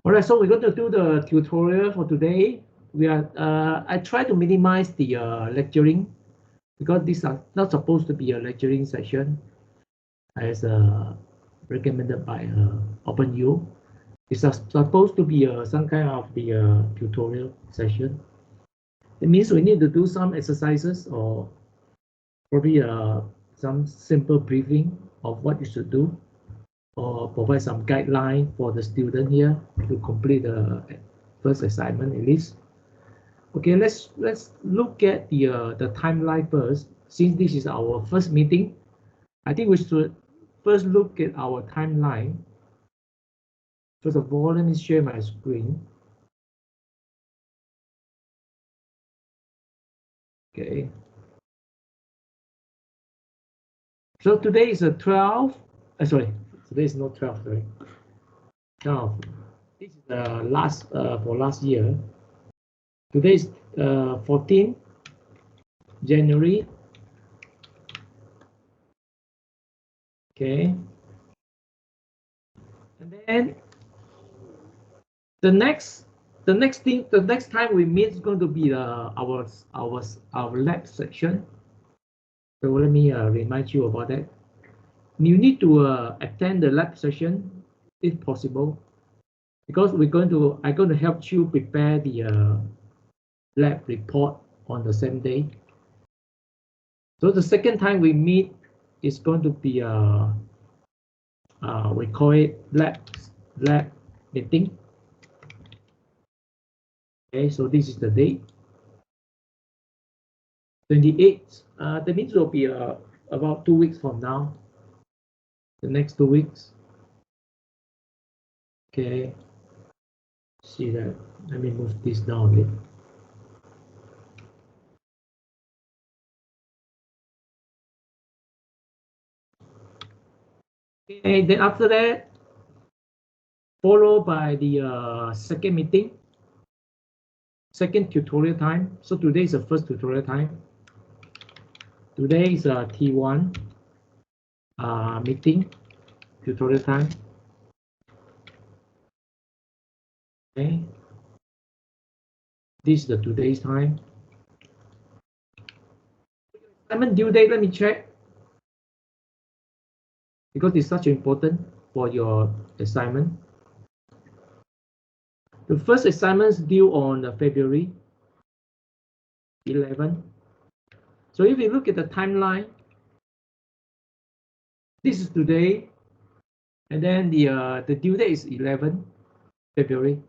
All right, so we're going to do the tutorial for today. I try to minimize the lecturing because these are not supposed to be a lecturing session as recommended by OpenU. It's supposed to be some kind of the tutorial session. It means we need to do some exercises or probably some simple briefing of what you should do, or provide some guideline for the student here to complete the first assignment at least. Okay, let's look at the timeline first. Since this is our first meeting, I think we should first look at our timeline. First of all, let me share my screen. Okay. So today is a 12. Sorry, today is not 12. Sorry, 12. This is the last for last year. Today is 14 January. Okay. And then the next time we meet is going to be our lab section. So let me remind you about that. You need to attend the lab session if possible, because I'm going to help you prepare the lab report on the same day. So the second time we meet is going to be we call it lab meeting. Okay, so this is the date, 28th. That means it will be about 2 weeks from now. The next 2 weeks. Okay. See that? Let me move this down a bit. Okay, then after that, followed by the second meeting, second tutorial time. So today is the first tutorial time. Today is a T1 meeting, tutorial time. Okay. This is the today's time. Assignment due date, let me check, because it's such important for your assignment. The first assignment is due on February 11. So if you look at the timeline, this is today, and then the due date is 11 February.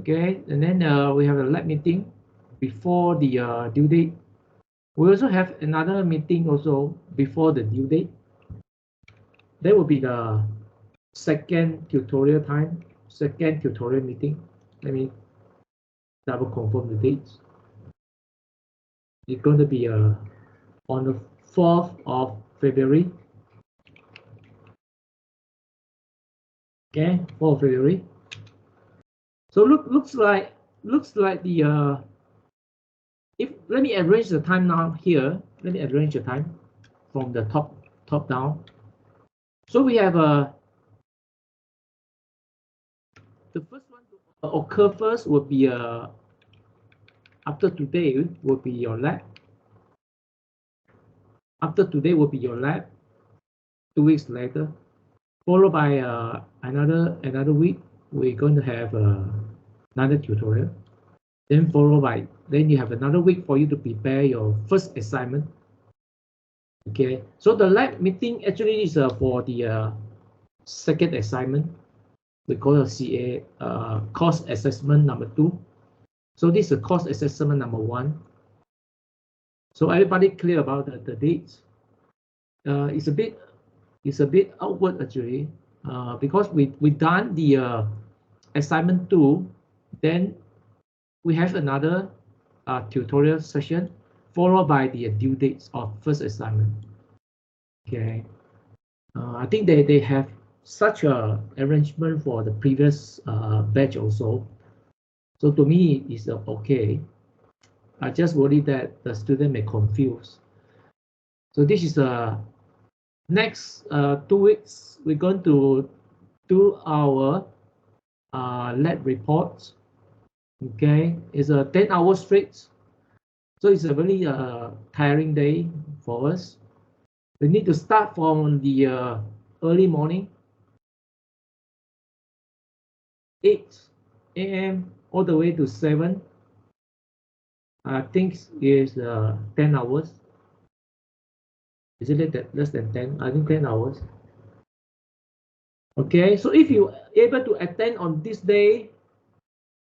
Okay, and then we have a lab meeting before the due date. We also have another meeting also before the due date. That will be the second tutorial time, second tutorial meeting. Let me double confirm the dates. It's going to be on the 4th of February. Okay, 4th of February. So looks like the let me arrange the time now here. Let me arrange the time from the top down. So we have the first one to occur first will be after today will be your lab. After today will be your lab. 2 weeks later, followed by another week, we're going to have another tutorial. Then then you have another week for you to prepare your first assignment. Okay, so the lab meeting actually is for the second assignment. We call it CA course assessment number 2. So this is a course assessment number 1. So everybody clear about the dates? It's a bit awkward actually, because we done the assignment 2, then we have another tutorial session followed by the due dates of first assignment. Okay, I think they have such a arrangement for the previous batch also. So to me, it's okay. I just worry that the student may confuse. So this is next 2 weeks. We're going to do our lab reports. Okay, it's a 10 hours straight, so it's a very tiring day for us. We need to start from the early morning, 8 a.m. all the way to 7. I think is 10 hours. Is it less than 10? I think 10 hours. Okay, so if you able to attend on this day,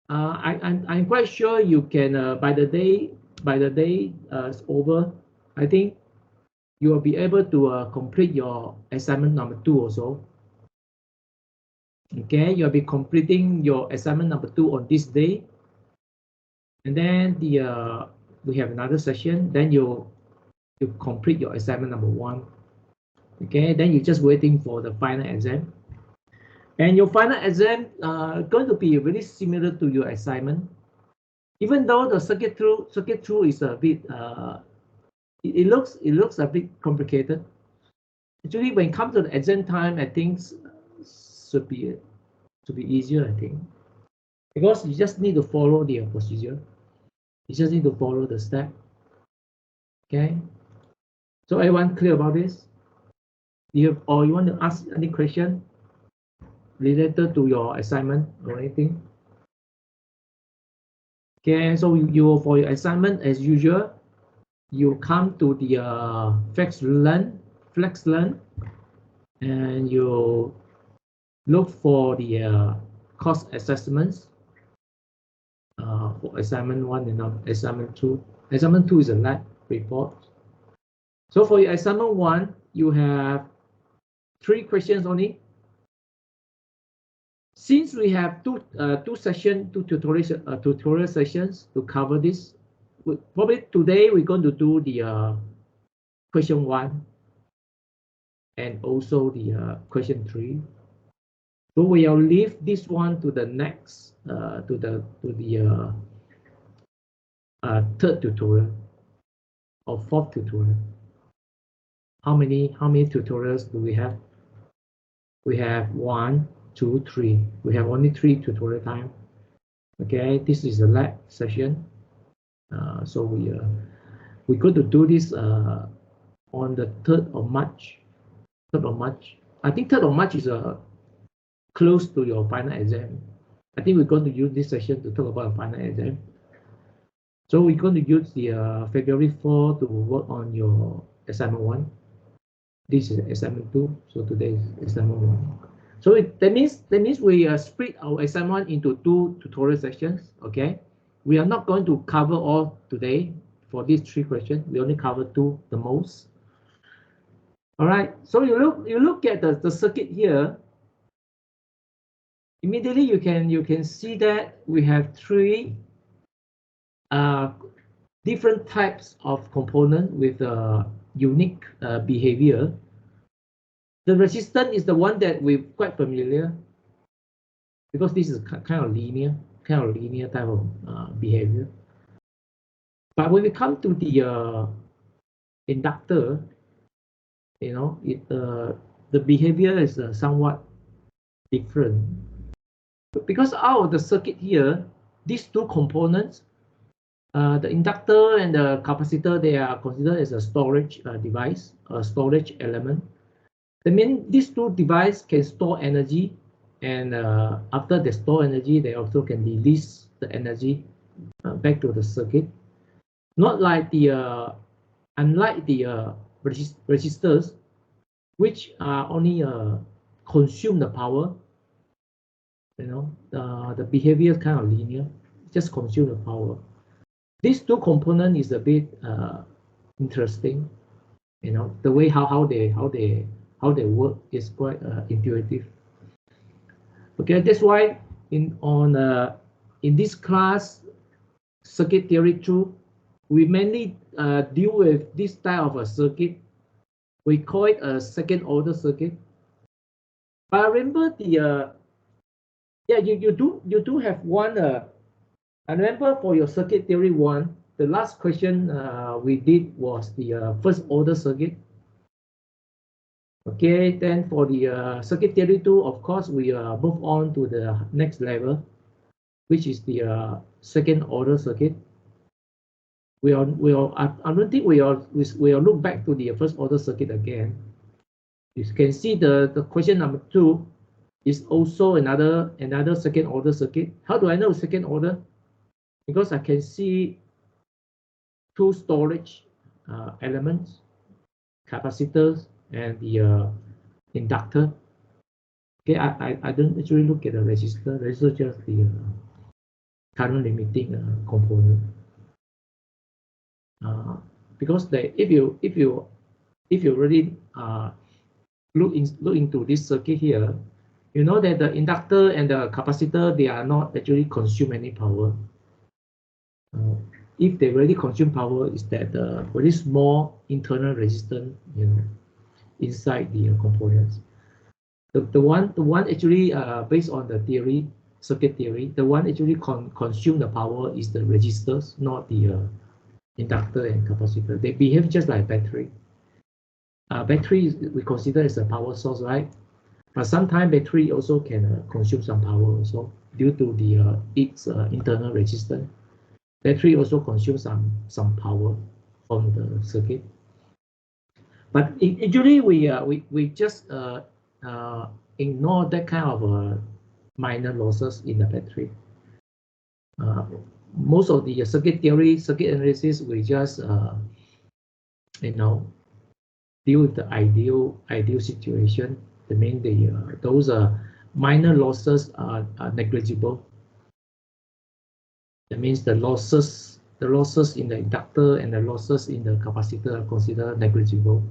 I'm quite sure you can by the day is over, I think you will be able to complete your assignment number 2 also. Okay, you'll be completing your assignment number 2 on this day, and then we have another session. Then you complete your assignment number 1. Okay, then you're just waiting for the final exam. And your final exam going to be very similar to your assignment, even though the circuit through is a bit it looks a bit complicated. Actually, when it comes to the exam time, I think should be easier, I think, because you just need to follow the procedure. You just need to follow the step. Okay. So everyone clear about this? You want to ask any question related to your assignment or anything? Okay, so you for your assignment as usual, you come to the Flex Learn, and you look for the cost assessments for assignment 1 and assignment 2. Assignment 2 is a lab report. So for your assignment 1, you have 3 questions only. Since we have two tutorial sessions to cover this, probably today we're going to do the question 1 and also the question 3. So we'll leave this one to the next to the third tutorial or 4th tutorial. How many tutorials do we have? We have 1, 2, 3. We have only 3 tutorial time. Okay, this is a lab session. So we're going to do this on the 3rd of March. 3rd of March. I think 3rd of March is close to your final exam. I think we're going to use this session to talk about the final exam. So we're going to use the February 4 to work on your assignment 1. This is assignment 2. So today is assignment 1. So that means we split our assignment into 2 tutorial sessions. Okay, we are not going to cover all today for these 3 questions. We only cover 2 the most. All right. So you look at the circuit here. Immediately you can see that we have 3 different types of component with unique behavior. The resistance is the one that we're quite familiar, because this is kind of linear type of behavior. But when we come to the inductor, you know, the behavior is somewhat different, because out of the circuit here, these 2 components, the inductor and the capacitor, they are considered as a storage device, a storage element. That means these 2 devices can store energy, and after they store energy, they also can release the energy back to the circuit. Not like unlike the resistors, which only consume the power. You know, the behavior is kind of linear, just consume the power. These 2 components is a bit interesting. You know, the way how they work is quite intuitive. Okay, that's why in this class, circuit theory 2, we mainly deal with this type of a circuit. We call it a second order circuit. But I remember you do have one. I remember for your circuit theory 1, the last question we did was the first order circuit. Okay, then for the circuit theory 2, of course, we move on to the next level, which is the second order circuit. I don't think we'll look back to the first order circuit again. You can see the question number 2 is also another second order circuit. How do I know second order? Because I can see two storage elements, capacitors and the inductor. Okay, I don't actually look at the resistor. Resistor just the current limiting component. Because if you really look into this circuit here, you know that the inductor and the capacitor, they are not actually consume any power. If they really consume power, is that very small internal resistance, you know, inside the components. The one actually based on the theory, circuit theory, the one actually consume the power is the resistors, not the inductor and capacitor. They behave just like battery. Battery we consider as a power source, right? But sometimes battery also can consume some power also due to the its internal resistance. Battery also consumes some power from the circuit. But usually we just ignore that kind of minor losses in the battery. Most of the circuit theory, circuit analysis, we just you know, deal with the ideal situation. That means those minor losses are negligible. That means the losses in the inductor and the losses in the capacitor are considered negligible.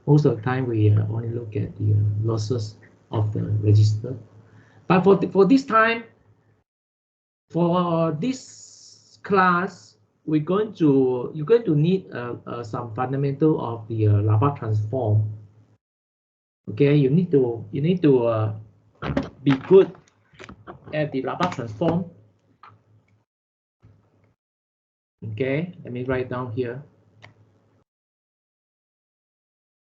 Most of the time we only look at the losses of the resistor. But for this time, for this class, you're going to need some fundamental of the Laplace transform. Okay, you need to be good at the Laplace transform. Okay, let me write down here.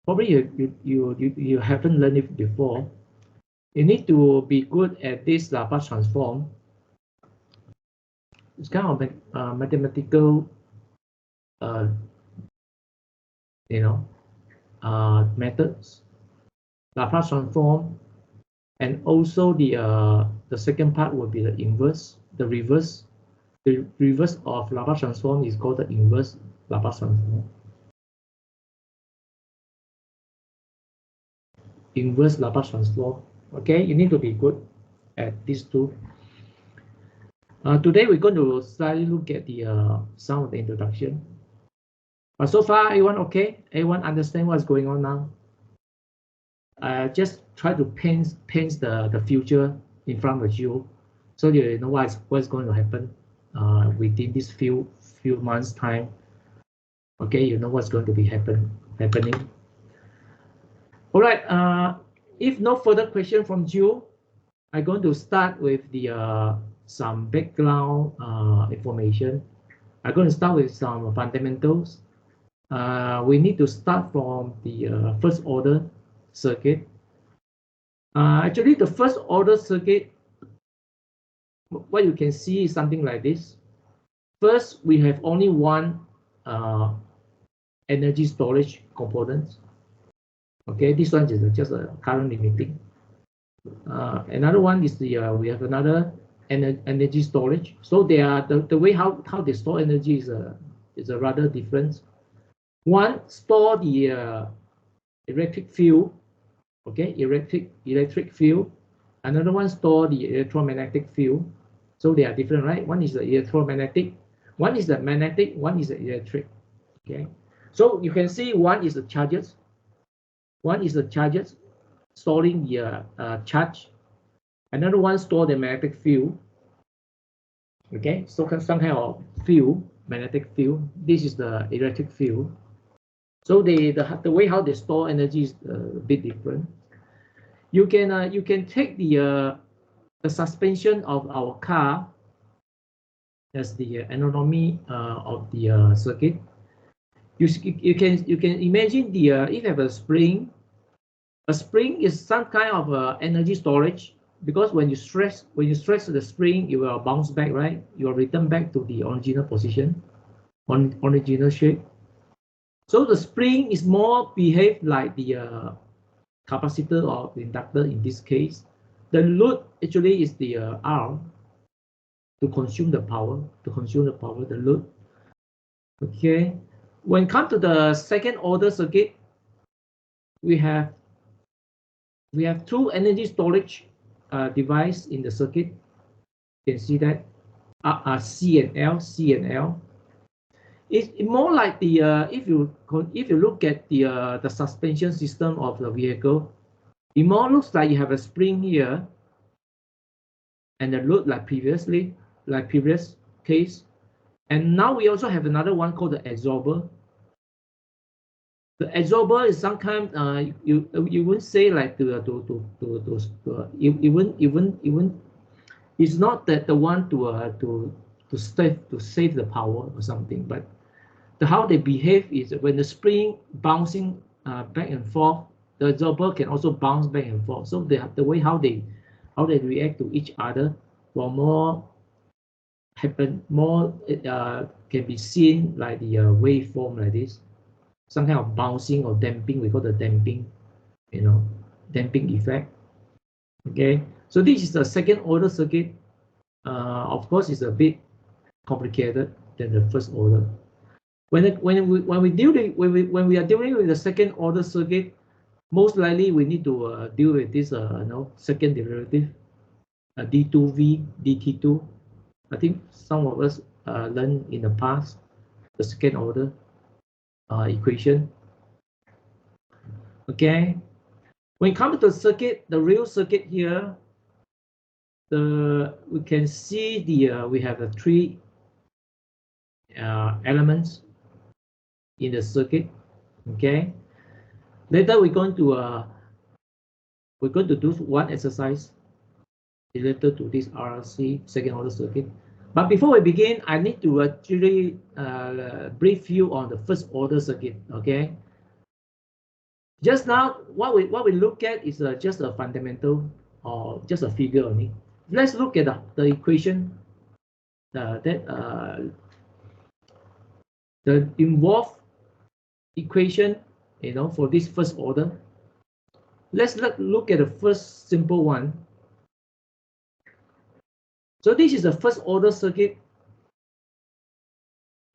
Probably you haven't learned it before. You need to be good at this Laplace transform. It's kind of mathematical, you know, methods. Laplace transform, and also the second part will be the inverse, the reverse. The reverse of Laplace transform is called the inverse Laplace transform. Inverse Laplace transform. Okay, you need to be good at these two. Today we're going to slightly look at the some of the introduction. But so far, everyone okay? Everyone understand what's going on now? Just try to paint the future in front of you, so you know what's going to happen within this few months time. Okay, you know what's going to be happening. All right. If no further question from you, I'm going to start with the some background information. I'm going to start with some fundamentals. We need to start from the first order circuit. Actually, the first order circuit, what you can see is something like this. First, we have only one energy storage component. Okay, this one is just a current limiting. Another one is the we have another energy storage. So they are the way how they store energy is a rather different. One store the electric field, okay, electric field. Another one store the electromagnetic field. So they are different, right? One is the electromagnetic, one is the magnetic, one is the electric. Okay, so you can see one is the charges, storing the charge. Another one store the magnetic field. Okay, so some kind of field, magnetic field. This is the electric field. So the way how they store energy is a bit different. You can take the suspension of our car as the analogy of the circuit. You can imagine the if you have a spring, A spring is some kind of energy storage, because when you stress the spring, it will bounce back, right? You will return back to the original position, original shape. So the spring is more behave like the capacitor or the inductor in this case. The load actually is the arm to consume the power, the load. Okay. When it comes to the second order circuit, we have two energy storage device in the circuit. You can see that C and L. It's more like the if you look at the suspension system of the vehicle, it more looks like you have a spring here and the load like previous case. And now we also have another one called the absorber. The absorber is some kind you wouldn't say like even it's not that the one to save the power or something, but how they behave is when the spring bouncing back and forth, the absorber can also bounce back and forth. So the way how they react to each other will more can be seen like the waveform like this, some kind of bouncing or damping. We call the damping, damping effect. Okay, so this is the second order circuit. Of course, it's a bit complicated than the first order. When we are dealing with the second order circuit, most likely we need to deal with this second derivative, d2v dt2. I think some of us learned in the past the second order equation. Okay, when it comes to the circuit, the real circuit here, we can see we have the three elements in the circuit. Okay, later we're going to do one exercise related to this RLC second order circuit. But before we begin, I need to actually brief you on the first order circuit. Okay, just now what we look at is just a fundamental or just a figure only. Let's look at the equation the involved equation, for this first order. Let's look at the first simple one. So this is a first order circuit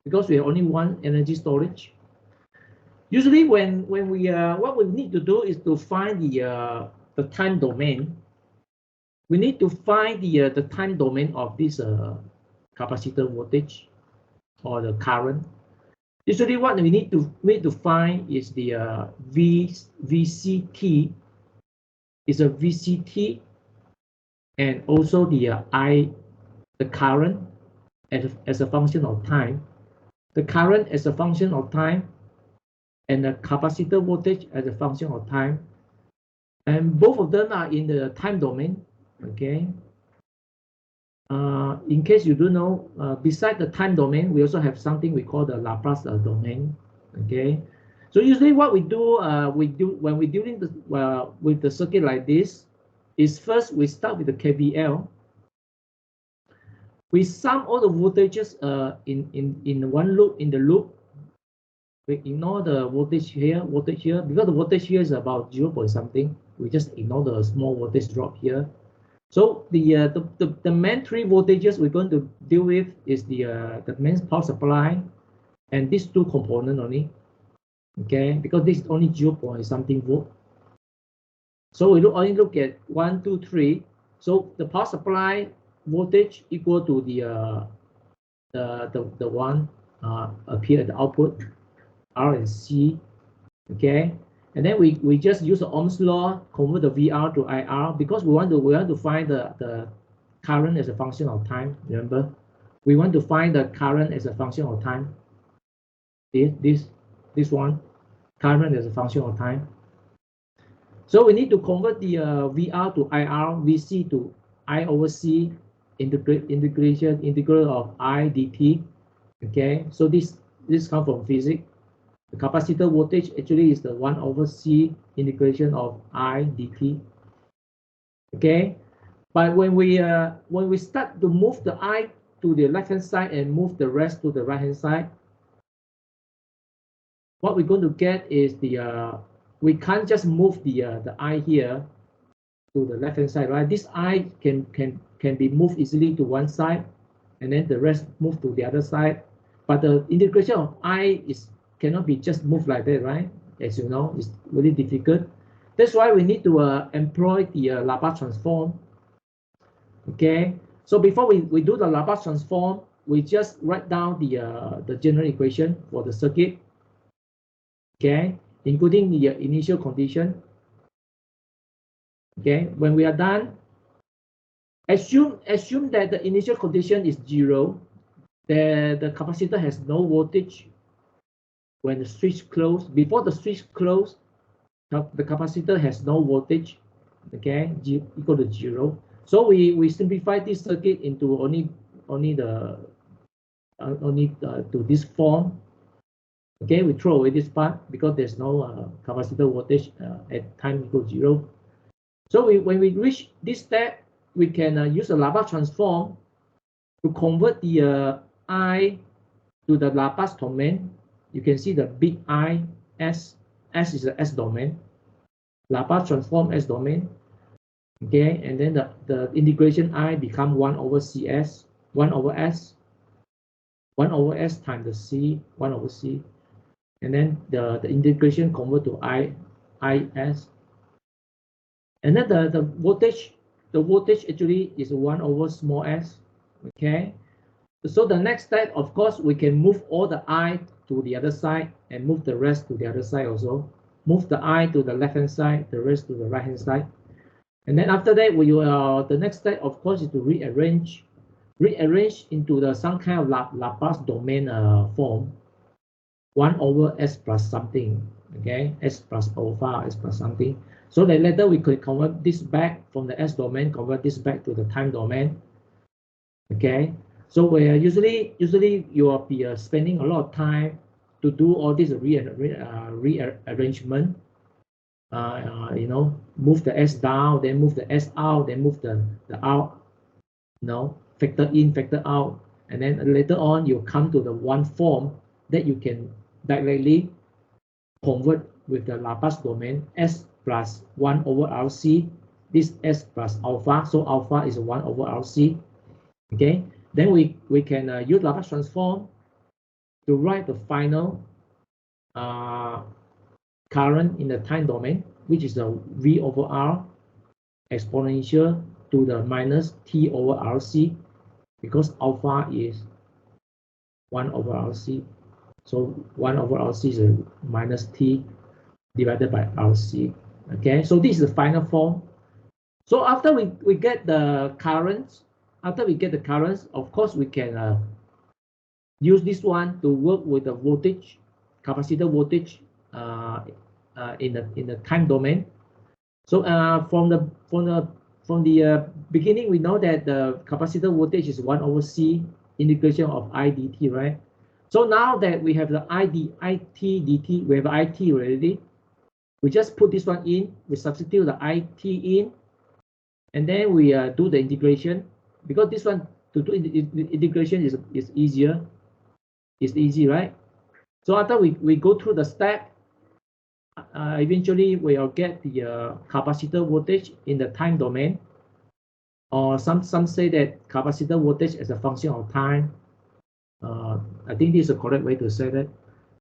because we have only one energy storage. Usually when we what we need to do is to find the time domain. We need to find the time domain of this capacitor voltage or the current. Usually what we need to find is the VCT is a VCT, and also the current as a function of time, the current as a function of time, and the capacitor voltage as a function of time, and both of them are in the time domain. Okay. In case you don't know, beside the time domain, we also have something we call the Laplace domain. Okay. So usually what we do when we're dealing with the circuit like this is first we start with the KVL. We sum all the voltages in one loop, in the loop. We ignore the voltage here, because the voltage here is about 0 point something. We just ignore the small voltage drop here. So the main three voltages we're going to deal with is the main power supply and these two components only. Okay, because this is only 0 point something volt. So we only look at 1, 2, 3. So the power supply voltage equal to the one appear at the output, R and C. Okay, and then we just use the Ohm's law, convert the VR to IR, because we want to find the current as a function of time. Remember, we want to find the current as a function of time. This one, current as a function of time. So we need to convert the VR to IR, VC to I over C, integral of I dt. Okay, so this comes from physics. The capacitor voltage actually is the 1 over C integration of I dt. Okay, but when we start to move the I to the left hand side and move the rest to the right hand side, what we're going to get is the we can't just move the I here to the left hand side, right? This I can be moved easily to one side, and then the rest move to the other side. But the integration of I cannot be just moved like that, right? As you know, it's really difficult. That's why we need to employ the Laplace transform. Okay, so before we do the Laplace transform, we just write down the general equation for the circuit. Okay, including the initial condition. Okay, when we are done, assume that the initial condition is 0. The capacitor has no voltage when the switch closed. Before the switch closed, the capacitor has no voltage. Okay, equal to 0. So we simplify this circuit into only to this form. Okay, we throw away this part because there's no capacitor voltage at time equal 0. So when we reach this step, we can use a Laplace transform to convert the I to the Laplace domain. You can see the big I, S is the S domain. Laplace transform S domain. Okay, and then the integration I become 1 over CS, 1 over S times the C, 1 over C. And then the integration convert to IS. And then the voltage actually is 1 over small s. Okay, so the next step, of course, we can move all the I to the other side and move the rest to the other side also. Move the I to the left hand side, the rest to the right hand side. And then after that, the next step, of course, is to rearrange into some kind of Laplace domain form. 1 over s plus something. Okay, s plus alpha, s plus something. So that later we could convert this back from the S domain, convert this back to the time domain. Okay, so where usually you will be spending a lot of time to do all this rearrangement. You know, move the S down, then move the S out, then move the out. You know, factor in, factor out, and then later on you come to the one form that you can directly convert with the Laplace domain S plus 1 over RC, this S plus alpha, so alpha is 1 over RC. Okay, then we can use Laplace transform to write the final current in the time domain, which is the V over R exponential to the minus T over RC, because alpha is 1 over RC. So 1 over RC is a minus T divided by RC. Okay, so this is the final form. So after we get the currents, of course we can use this one to work with the voltage, capacitor voltage in the time domain. So from the beginning, we know that the capacitor voltage is 1 over C integration of I dt, right? So now that we have the IT dt, we have IT already. We just put this one in, we substitute the IT in, and then we do the integration, because this one to do the integration is easier. It's easy, right? So after we go through the step, eventually we'll get the capacitor voltage in the time domain, or some say that capacitor voltage as a function of time. I think this is the correct way to say that.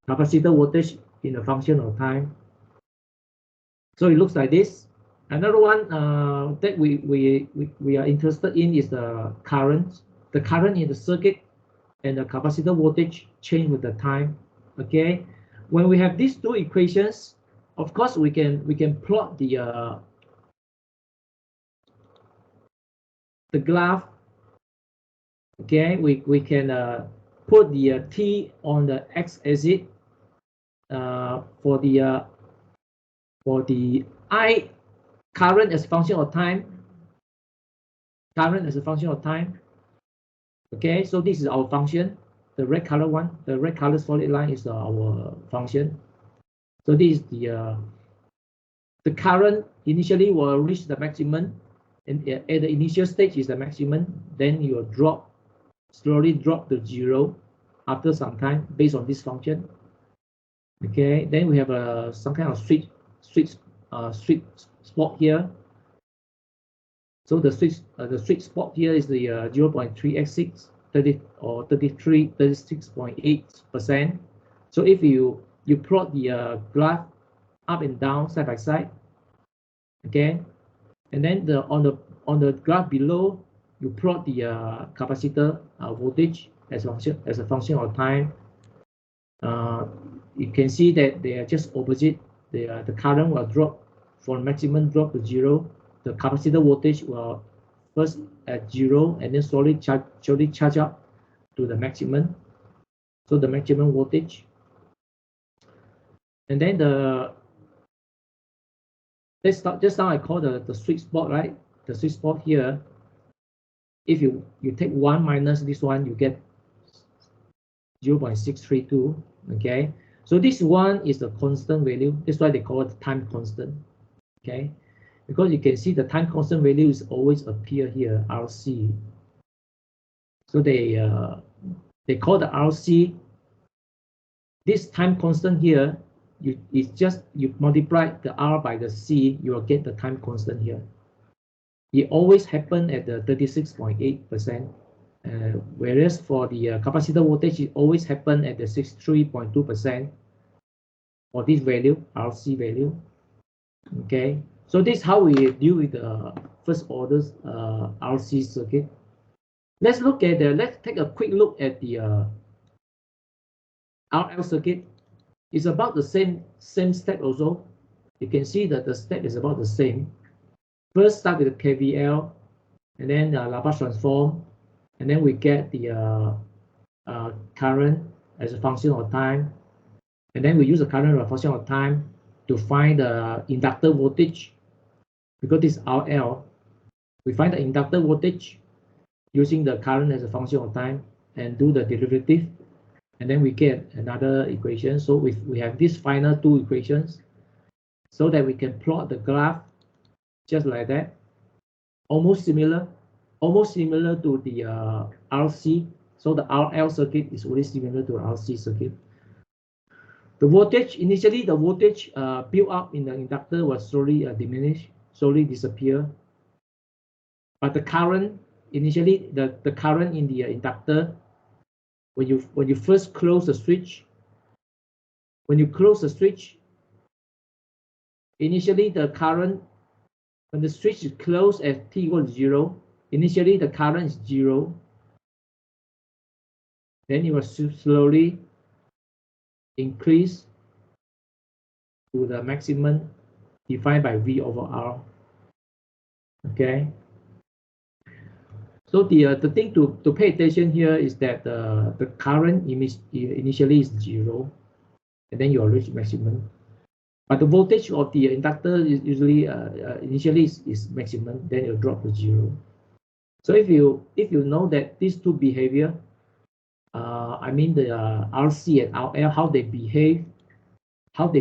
Capacitor voltage in a function of time. So it looks like this. Another one that we are interested in is the current in the circuit, and the capacitor voltage change with the time. Okay, when we have these two equations, of course we can plot the graph. Okay, we can put the t on the x-axis for the I current as a function of time. Okay, so this is our function. the red color one, the red color solid line is our function. So this is the current initially will reach the maximum, and at the initial stage is the maximum. Then you will slowly drop to 0 after some time based on this function. Okay, then we have some kind of sweet spot here. So the sweet spot here is the 0.3x6, 30 or 36.8%. So if you plot the graph up and down side by side, okay, and then on the graph below you plot the capacitor voltage as a function of time. You can see that they are just opposite. The current will drop from maximum drop to 0. The capacitor voltage will first at 0 and then slowly charge up to the maximum. So the maximum voltage. And then just now I call the sweet spot, right? The sweet spot here. If you take 1 minus this one, you get 0.632. Okay. So this one is the constant value. That's why they call it time constant. Okay. Because you can see the time constant value is always appear here, RC. So they call the RC. This time constant here, it's just you multiply the R by the C, you will get the time constant here. It always happen at the 36.8%, whereas for the capacitor voltage, it always happen at the 63.2% for this value, RC value. Okay. So this is how we deal with the first order RC circuit. Let's take a quick look at the RL circuit. It's about the same step also. You can see that the step is about the same. First start with the KVL, and then Laplace transform, and then we get the current as a function of time, and then we use the current as a function of time to find the inductor voltage. Because this is RL, we find the inductor voltage using the current as a function of time and do the derivative, and then we get another equation. So we have these final two equations so that we can plot the graph just like that, almost similar to the RC. So the RL circuit is really similar to RC circuit. The voltage, initially the voltage built up in the inductor was slowly diminish, slowly disappear. But the current, initially the current in the inductor, when you first close the switch, initially the current, when the switch is closed at t equals 0, initially the current is 0. Then it will slowly increase to the maximum defined by V over R. Okay. So the thing to pay attention here is that the current initially is 0, and then you will reach maximum. But the voltage of the inductor is usually initially is maximum, then it will drop to 0. So if you know that these two behavior, I mean the RC and RL, how they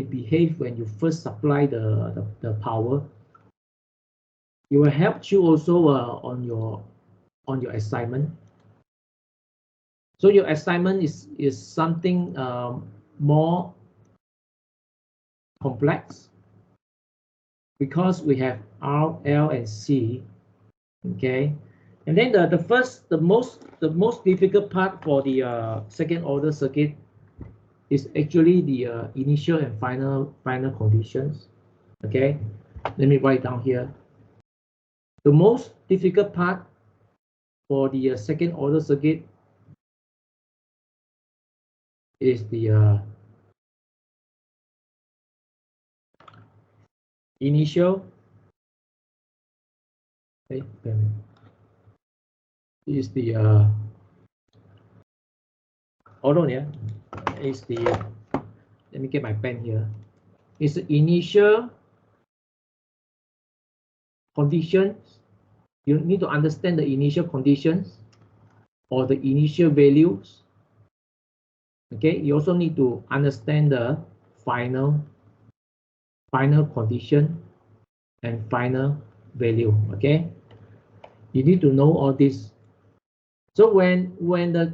behave when you first supply the power, it will help you also on your assignment. So your assignment is something more complex because we have R, L, and C. Okay, and then the most difficult part for the second order circuit is actually the initial and final conditions. Okay, let me write down here. The most difficult part for the second order circuit is the initial. Okay, is the hold on, yeah. Is the, let me get my pen here. It's the initial conditions. You need to understand the initial conditions or the initial values Okay, you also need to understand the final condition and final value. Okay, you need to know all this. So when the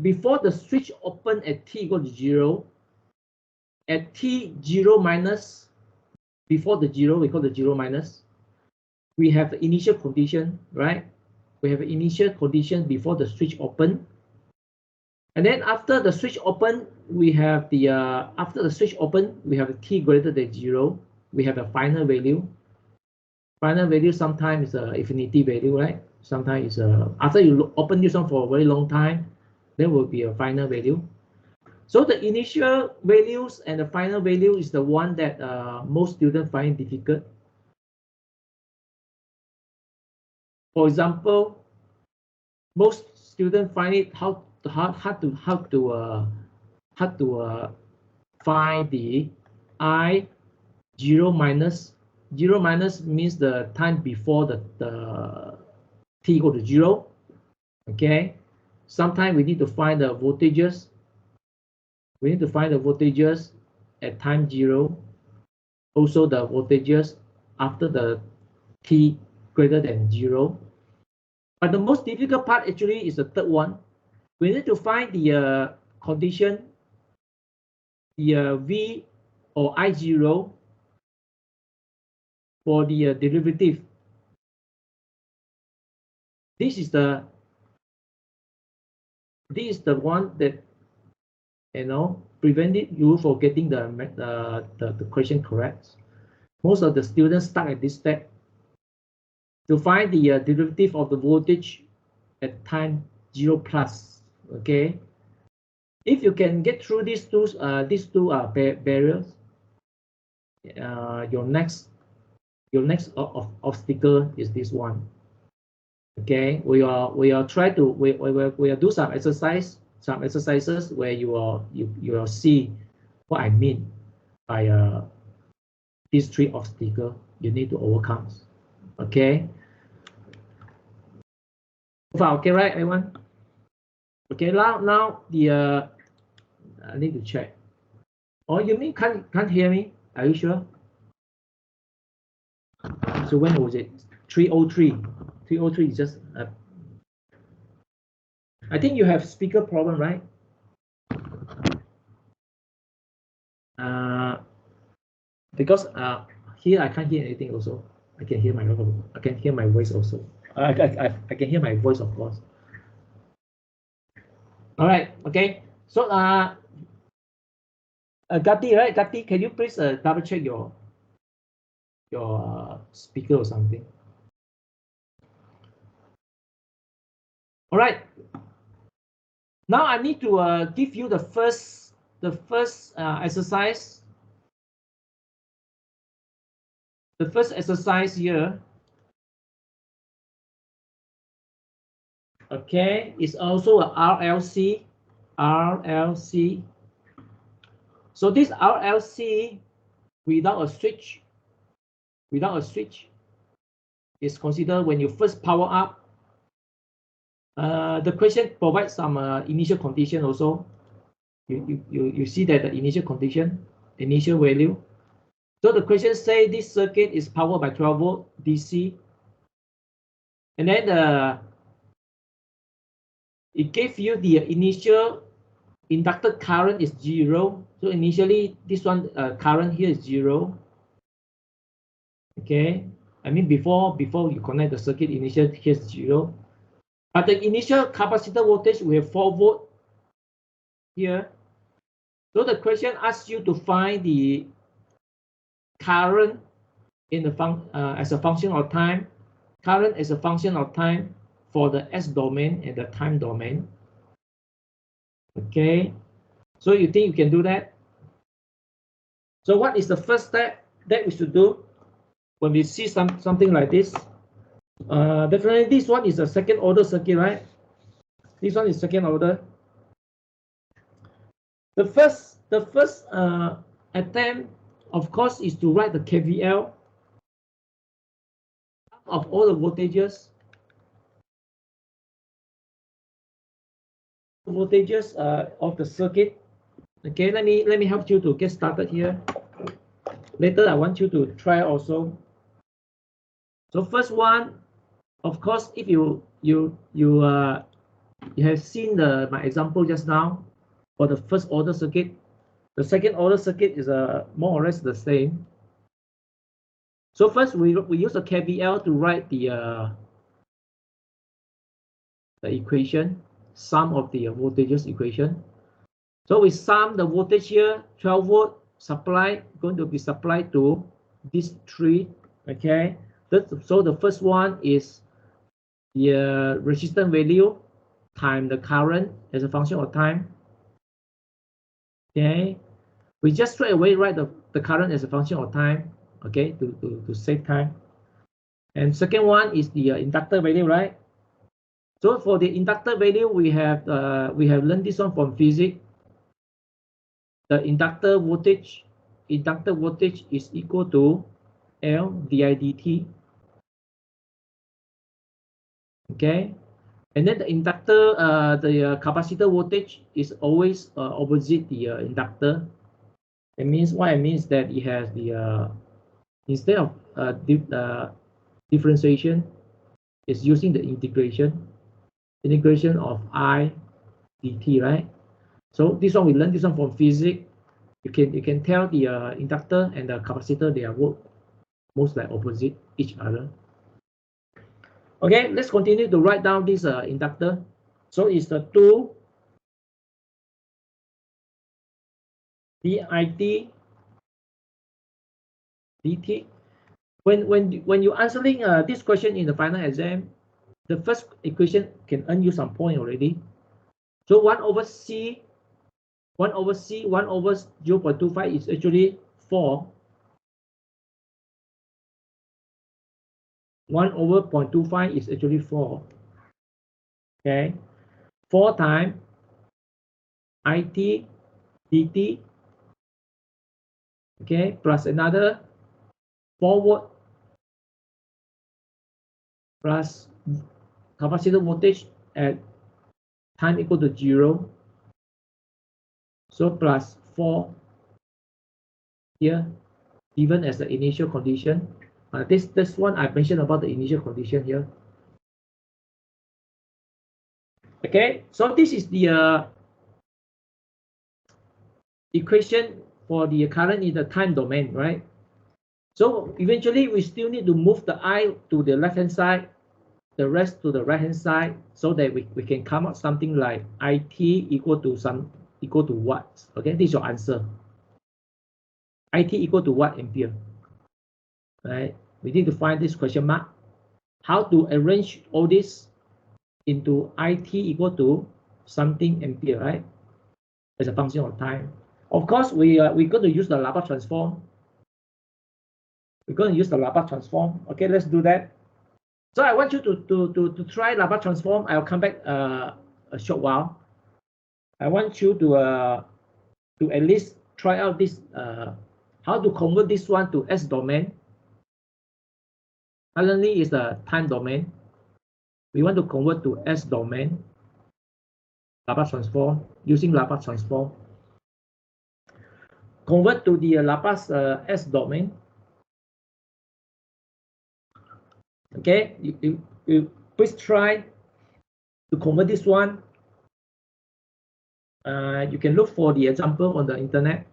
before the switch open at t equal to 0, at t 0 minus, before the 0, we call the 0 minus, we have the initial condition, right? We have an initial condition before the switch open. And then after the switch open, we have the after the switch open, we have a t greater than 0. We have a final value. Final value sometimes is an infinity value, right? Sometimes it's after you open this one for a very long time, there will be a final value. So the initial values and the final value is the one that most students find difficult. For example, most students find it hard to find the I 0 minus. 0 minus means the time before the t equal to 0. Okay, sometimes we need to find the voltages. We need to find the voltages at time 0. Also the voltages after the t greater than 0. But the most difficult part actually is the third one. We need to find the condition, the V or I0 for the derivative. This is the one that prevented you from getting the question correct. Most of the students stuck at this step to find the derivative of the voltage at time 0 plus. Okay, if you can get through these two barriers, your next obstacle is this one. Okay, we are try to we will do some exercises where you will see what I mean by these three obstacles you need to overcome. Okay. Okay, right, everyone? Okay, now the I need to check. Oh, you mean can't hear me? Are you sure? So when was it? 303. 303 is just I think you have speaker problem, right? Because here I can't hear anything also. I can hear my voice also. I can hear my voice, of course. All right, okay. So Gatti, right? Gatti, can you please double check your speaker or something? All right. Now I need to give you the first exercise. The first exercise here, okay, is also a RLC. RLC. So this RLC without a switch is considered when you first power up. The question provides some initial condition also. You see that the initial condition, initial value. So the question say this circuit is powered by 12 volt DC, and then it gave you the initial inductor current is 0. So initially this one current here is 0. Okay, I mean before you connect the circuit, initial here's 0. But the initial capacitor voltage we have 4 volt here. So the question asks you to find the current in the as a function of time, current as a function of time for the S domain and the time domain. Okay, so you think you can do that? So what is the first step that we should do when we see something like this? Definitely this one is a second order circuit, right? This one is second order. The first attempt, of course, is to write the KVL of all the voltages of the circuit Okay, let me help you to get started here. Later, I want you to try also. So first one, of course, if you have seen my example just now for the first order circuit, the second order circuit is more or less the same. So first we use a KVL to write the equation, sum of the voltages equation. So we sum the voltage here, 12 volt supply going to be supplied to these three. Okay, so the first one is the resistance value times the current as a function of time. Okay, we just straight away write the current as a function of time. Okay, to save time. And second one is the inductor value, right? So for the inductor value, we have learned this one from physics. The inductor voltage is equal to L di dt. Okay, and then the capacitor voltage is always opposite the inductor. It means what it means that it has the instead of differentiation, it's using the integration of I dt, right? So this one we learned this one from physics. You can tell the inductor and the capacitor, they are most like opposite each other. Okay, let's continue to write down this inductor. So it's the 2 dit dt. When you're answering this question in the final exam, the first equation can earn you some point already. So 1 over 0.25 is actually 4. 1 over 0.25 is actually 4. Okay, 4 times it dt, okay, plus another 4 volt plus capacitor voltage at time equal to 0. So plus 4 here, given as the initial condition. This one I mentioned about the initial condition here. Okay, so this is the equation for the current in the time domain, right? So eventually we still need to move the I to the left hand side, the rest to the right hand side, so that we can come up something like IT equal to what? Okay, this is your answer. IT equal to what ampere? Right? We need to find this question mark. How to arrange all this into IT equal to something ampere, right? As a function of time. Of course, we're going to use the Laplace transform. We're going to use the Laplace transform. Okay, let's do that. So I want you to try Laplace transform. I'll come back a short while. I want you to at least try out this how to convert this one to S domain. Currently is the time domain. We want to convert to S domain. Laplace transform using Laplace transform. Convert to the Laplace S domain. Okay, you please try to convert this one. You can look for the example on the internet.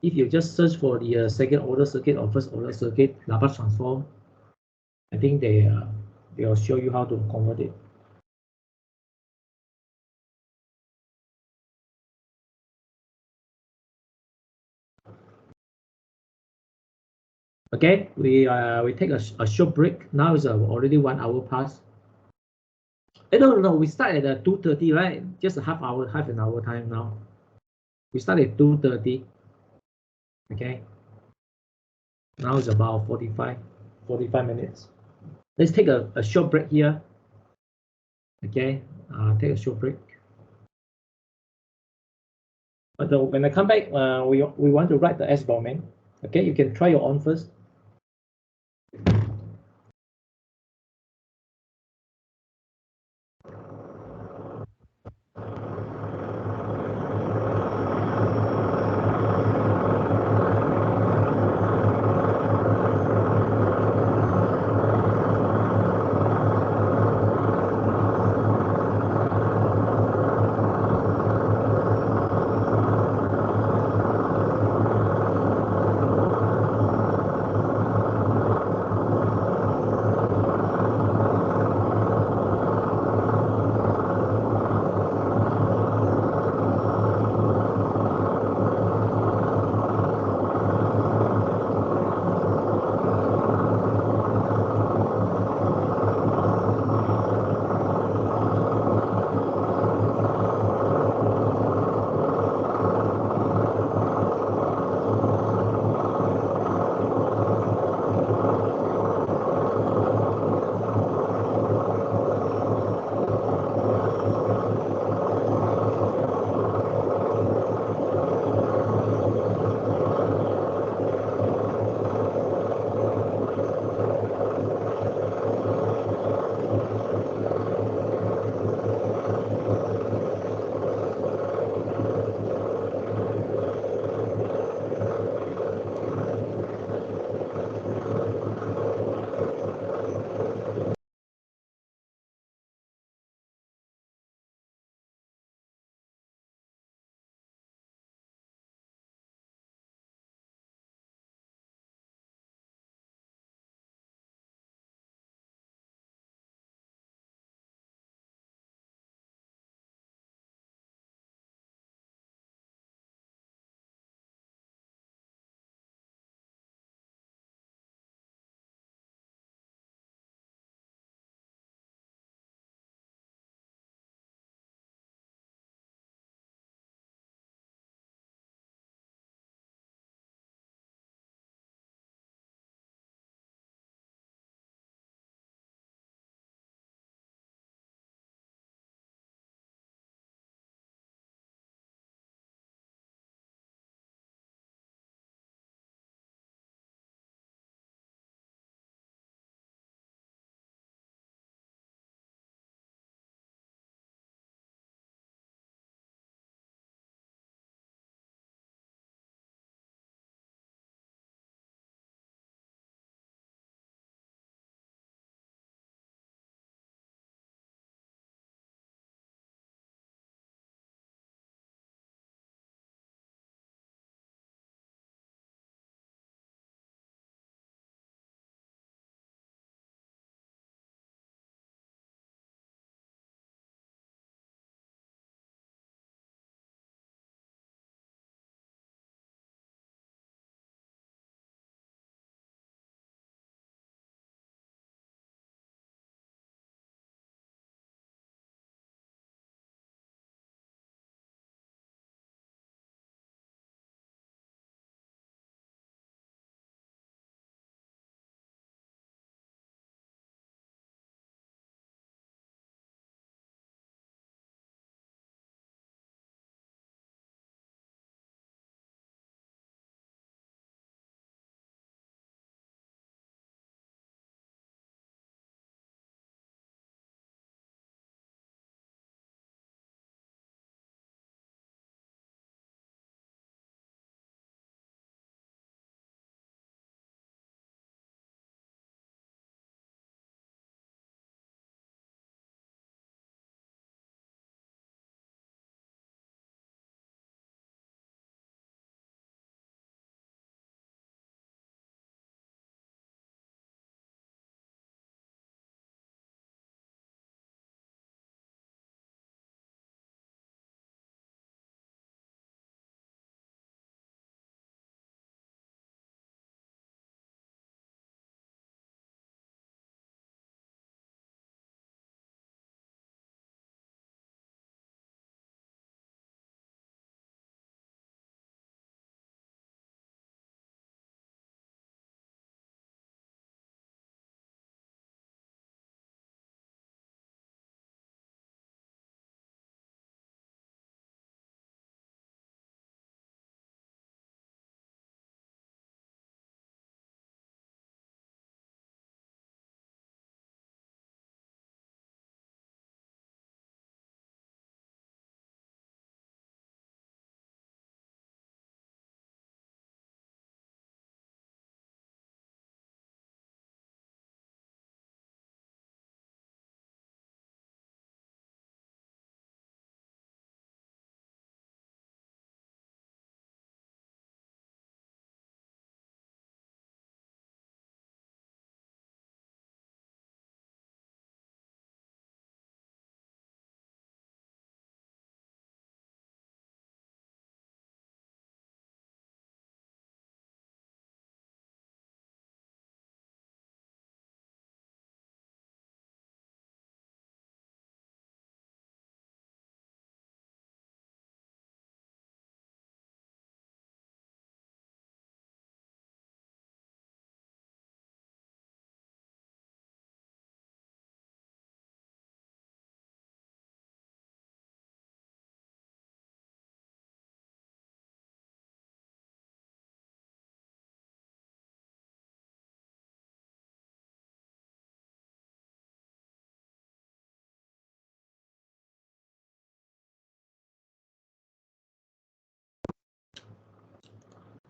If you just search for the second order circuit or first order circuit Laplace transform, I think they'll show you how to convert it. Okay, we take a short break. Now it's already 1 hour past. No, we start at 2:30, right? Just half an hour time now. We start at 2:30. Okay. Now it's about 45 minutes. Let's take a short break here. Okay, take a short break. But when I come back, we want to write the S domain. Okay, you can try your own first.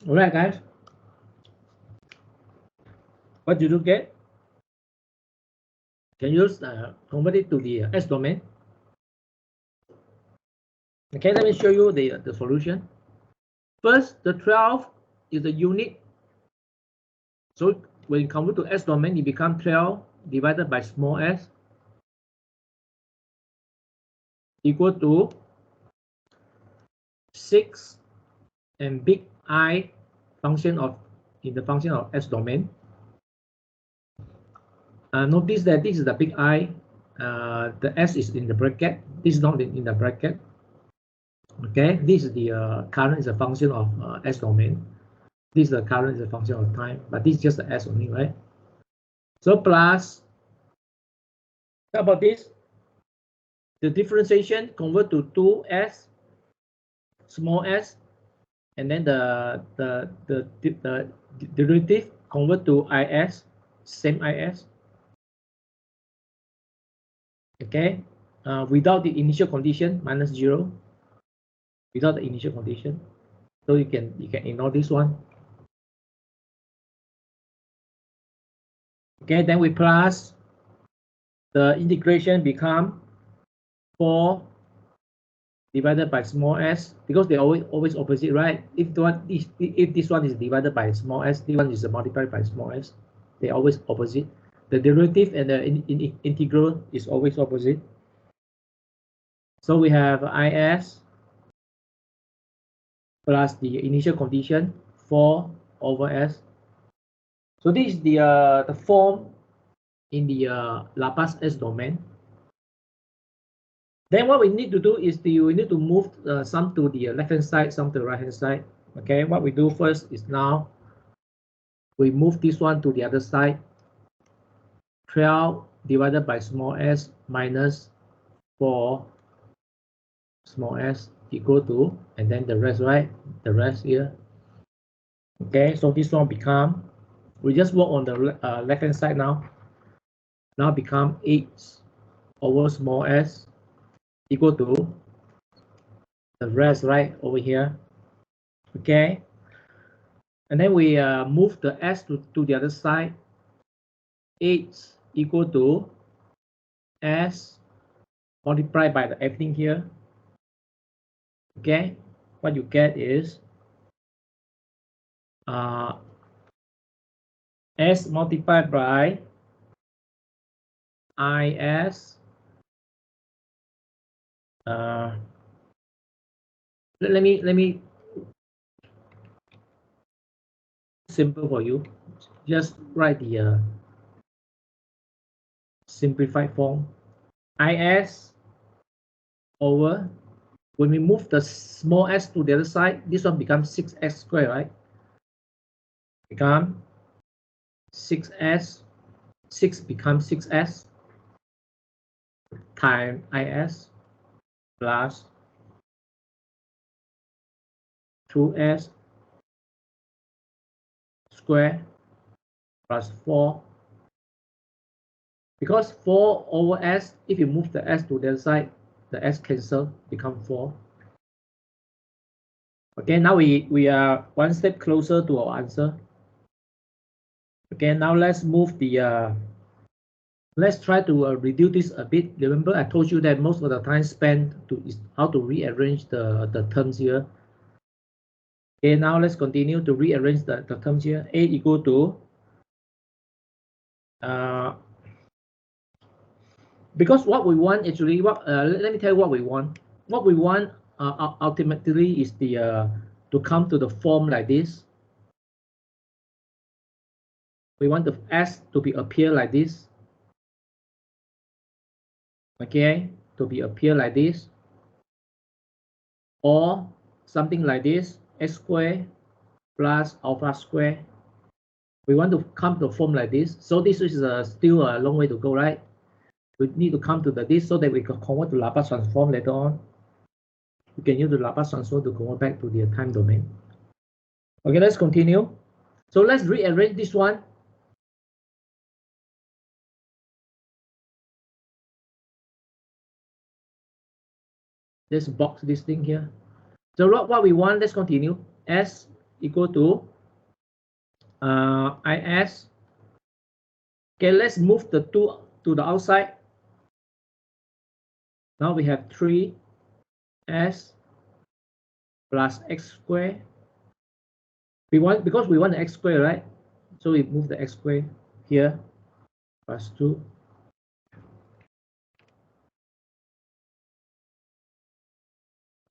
All right, guys. What did you get? Can you convert it to the S domain? Okay, let me show you the solution. First, the 12 is the unit. So when you convert to S domain, it becomes 12 divided by small s equal to 6 and big I function of in the function of S domain. Notice that this is the big I. The S is in the bracket. This is not in the bracket. Okay, this is the current is a function of S domain. This is the current is a function of time, but this is just the S only, right? So plus, how about this? The differentiation convert to 2s, small s, and then the derivative convert to is, same is. Okay, without the initial condition minus 0, without the initial condition. So you can ignore this one. Okay, then we plus the integration become 4 divided by small s, because they always opposite, right? If this one is divided by small s, this one is multiplied by small s, they always opposite. The derivative and the integral is always opposite. So we have is plus the initial condition 4 over s. So this is the form in the Laplace S domain. Then what we need to do is we need to move some to the left hand side, some to the right hand side. Okay, what we do first is now we move this one to the other side. 12 divided by small s minus 4 small s equal to, and then the rest, right? The rest here. Okay, so this one become, we just work on the left hand side now. Now become 8 over small s equal to the rest, right, over here. Okay, and then we move the s to the other side. 8 equal to s multiplied by the everything here. Okay, what you get is s multiplied by is. Let me simple for you. Just write the simplified form. Is over, when we move the small s to the other side, this one becomes 6s squared, right? Become 6s, 6 becomes 6s times is plus 2s squared plus 4. Because 4 over s, if you move the s to the other side, the s cancel, become 4. Okay, now we are one step closer to our answer. Okay, now let's move the let's try to reduce this a bit. Remember, I told you that most of the time spent is how to rearrange the terms here. Okay, now let's continue to rearrange the terms here. A equal to because what we want actually, let me tell you what we want. What we want ultimately is the to come to the form like this. We want the s to be appear like this. Okay, to be appear like this, or something like this, x squared plus alpha squared. We want to come to the form like this. So this is still a long way to go, right? We need to come to this so that we can convert to Laplace transform later on. We can use the Laplace transform to convert back to the time domain. Okay, let's continue. So let's rearrange this one. Let's box this thing here. So what we want, let's continue. S equal to is. Okay, let's move the 2 to the outside. Now we have 3s plus x squared. Because we want the x squared, right? So we move the x squared here, plus 2.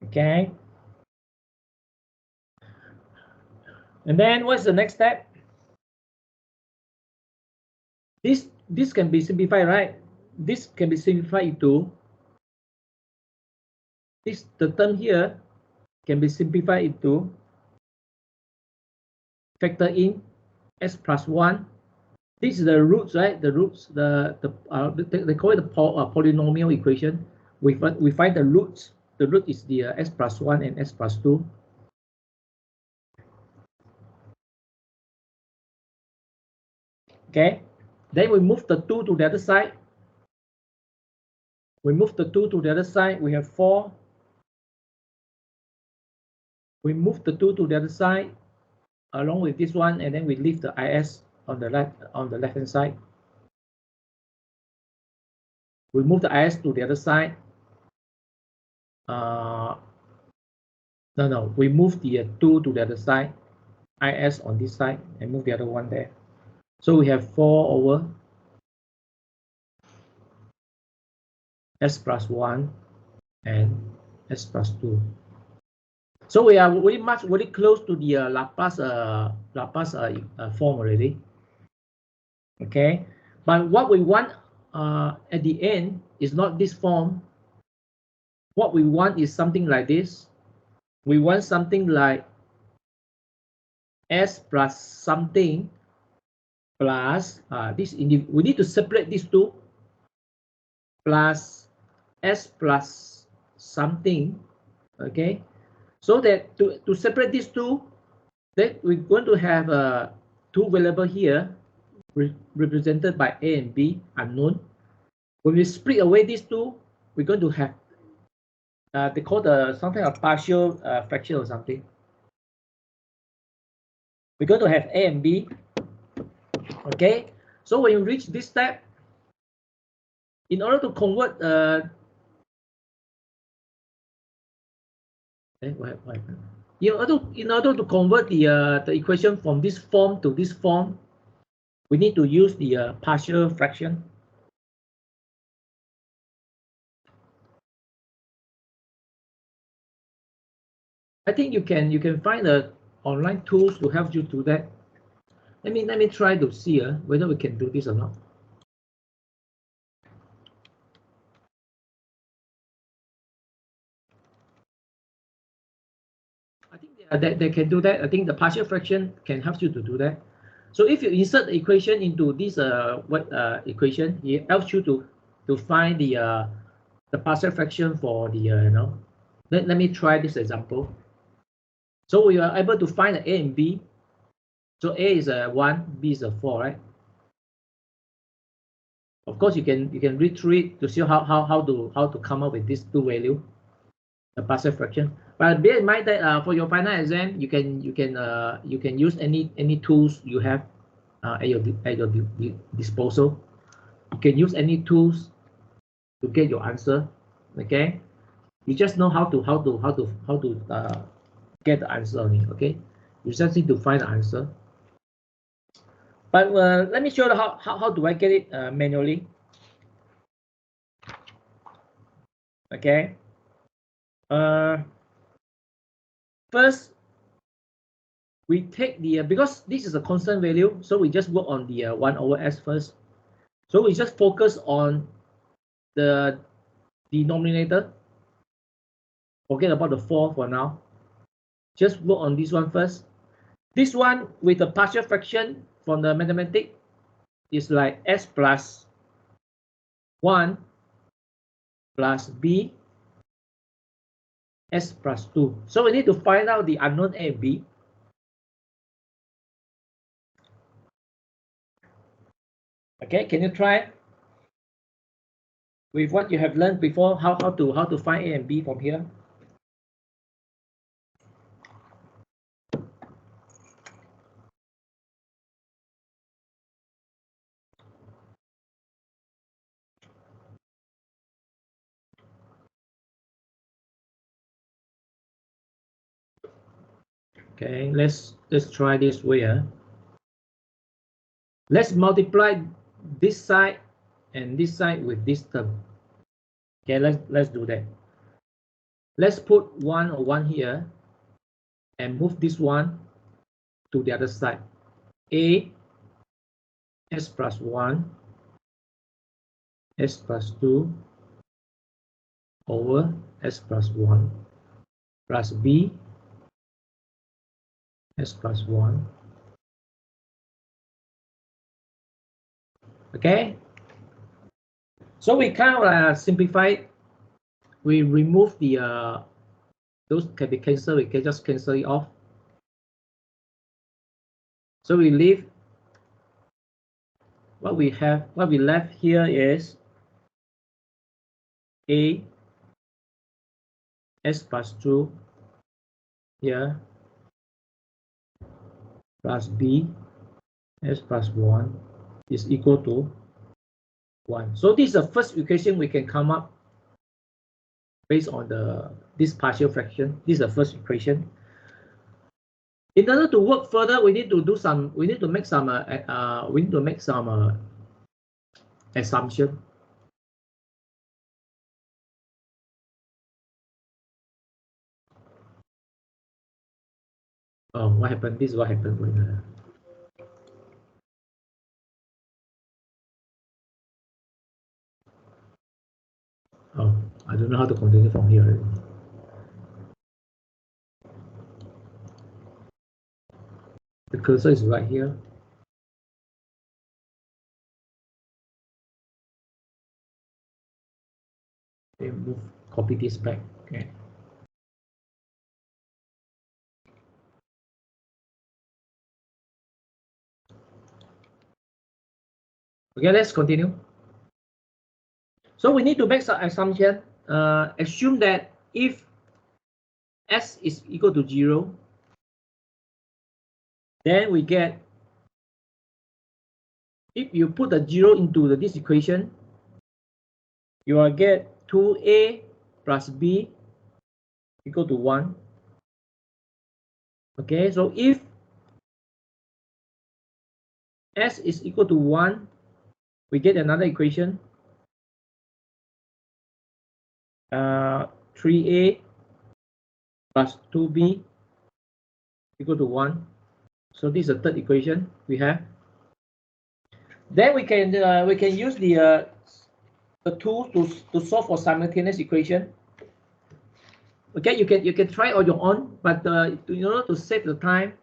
Okay. And then what's the next step? This can be simplified, right? This can be simplified into the term here can be simplified into factor in s plus 1. This is the roots, right? The roots, they call it the polynomial equation. We find the roots. The root is the s plus 1 and s plus 2. Okay. Then we move the 2 to the other side. We move the 2 to the other side. We have 4. We move the 2 to the other side along with this one, and then we leave the is on the left hand side. We move the is to the other side. No, we move the 2 to the other side, is on this side, and move the other one there. So we have 4 over s plus 1 and s plus 2. So we are very close to the Laplace form already. Okay, but what we want at the end is not this form. What we want is something like this. We want something like s plus something plus we need to separate these two, plus s plus something. Okay, so that to separate these two, then we're going to have two variables here represented by a and b, unknown. When we split away these two, we're going to have they call something a partial fraction or something. We're going to have a and b. Okay, so when you reach this step, in order to convert in order to convert the equation from this form to this form, we need to use the partial fraction. I think you can find the online tools to help you do that. Let me try to see whether we can do this or not. I think they can do that. I think the partial fraction can help you to do that. So if you insert the equation into this equation, it helps you to find the partial fraction for the Let me try this example. So we are able to find the a and b. So a is 1, b is 4, right? Of course, you can read through it to see how to come up with these two values, the partial fraction. But bear in mind that for your final exam, you can use any tools you have at your disposal. You can use any tools to get your answer. Okay, you just know how to get the answer on it. Okay, you just need to find the answer. But let me show you how do I get it manually. Okay. First, we take the because this is a constant value, so we just work on the 1 over s first. So we just focus on the denominator. Forget about the 4 for now. Just work on this one first. This one with the partial fraction from the mathematics is like s plus 1 plus b s plus 2. So we need to find out the unknown a and b. Okay, can you try with what you have learned before? How to find a and b from here? Okay, let's try this way. Let's multiply this side and this side with this term. Okay, let's do that. Let's put 1 or 1 here and move this one to the other side. A s plus 1 s plus 2 over s plus 1 plus b s plus 1. Okay, so we kind of simplify. We remove the those can be cancelled. We can just cancel it off. So we leave what we have. What we left here is a s plus 2 here plus b s plus 1 is equal to 1. So this is the first equation we can come up based on this partial fraction. This is the first equation. In order to work further, we need to make some assumption. Oh, what happened? This is what happened when oh, I don't know how to continue from here already. The cursor is right here. Okay, copy this back. Okay. Okay, let's continue. So we need to make some assumption. Assume that if s is equal to 0, then we get, if you put the 0 into this equation, you will get 2a plus b equal to 1. Okay, so if s is equal to 1, we get another equation. 3a plus 2b equal to 1. So this is the third equation we have. Then we can use the tool to solve for simultaneous equation. Okay, you can try on your own, but in order to save the time,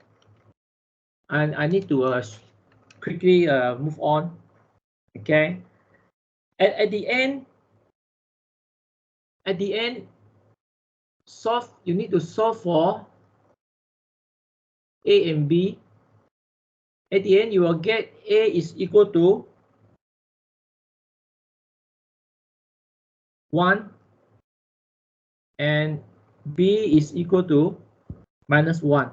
and I need to quickly move on. Okay, at the end, you need to solve for a and b. At the end, you will get a is equal to 1 and b is equal to minus 1.